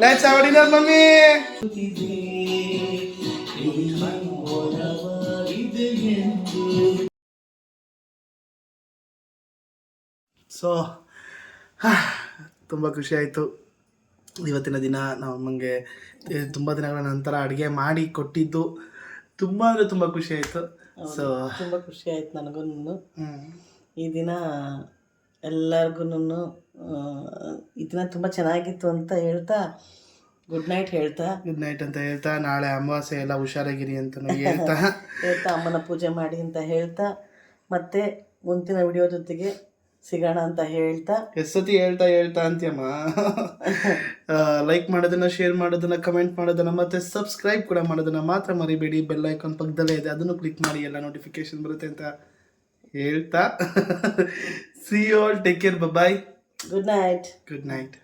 Let's have dinner mummy. So ತುಂಬ ಖುಷಿ ಆಯಿತು ಇವತ್ತಿನ ದಿನ. ನಾವು ಅಮ್ಮಂಗೆ ತುಂಬ ದಿನಗಳ ನಂತರ ಅಡುಗೆ ಮಾಡಿ ಕೊಟ್ಟಿದ್ದು ತುಂಬ ಅಂದರೆ ತುಂಬ ಖುಷಿ ಆಯಿತು. ಸೊ ತುಂಬ ಖುಷಿ ಆಯ್ತು ನನಗೂ. ಈ ದಿನ ಎಲ್ಲರಿಗೂ ಈ ದಿನ ತುಂಬ ಚೆನ್ನಾಗಿತ್ತು ಅಂತ ಹೇಳ್ತಾ ಗುಡ್ ನೈಟ್ ಅಂತ ಹೇಳ್ತಾ ನಾಳೆ ಅಮಾವಾಸ್ಯೆ ಎಲ್ಲ ಹುಷಾರಾಗಿರಿ ಅಂತಲೂ ಹೇಳ್ತಾ ಅಮ್ಮನ ಪೂಜೆ ಮಾಡಿ ಅಂತ ಹೇಳ್ತಾ ಮತ್ತೆ ಮುಂದಿನ ವಿಡಿಯೋ ಜೊತೆಗೆ ಸಿಗೋಣ ಅಂತ ಹೇಳ್ತಾ ಎಷ್ಟೊತ್ತಿ ಹೇಳ್ತಾ ಅಂತೀಯಮ್ಮ. ಲೈಕ್ ಮಾಡೋದನ್ನ, ಶೇರ್ ಮಾಡೋದನ್ನ, ಕಮೆಂಟ್ ಮಾಡೋದನ್ನ ಮತ್ತೆ ಸಬ್ಸ್ಕ್ರೈಬ್ ಕೂಡ ಮಾಡೋದನ್ನ ಮಾತ್ರ ಮರಿಬೇಡಿ. ಬೆಲ್ ಐಕಾನ್ ಪಕ್ಕದಲ್ಲೇ ಇದೆ, ಅದನ್ನು ಕ್ಲಿಕ್ ಮಾಡಿ, ಎಲ್ಲ ನೋಟಿಫಿಕೇಶನ್ ಬರುತ್ತೆ ಅಂತ ಹೇಳ್ತಾ see you all, take care, bye, good night. Good night.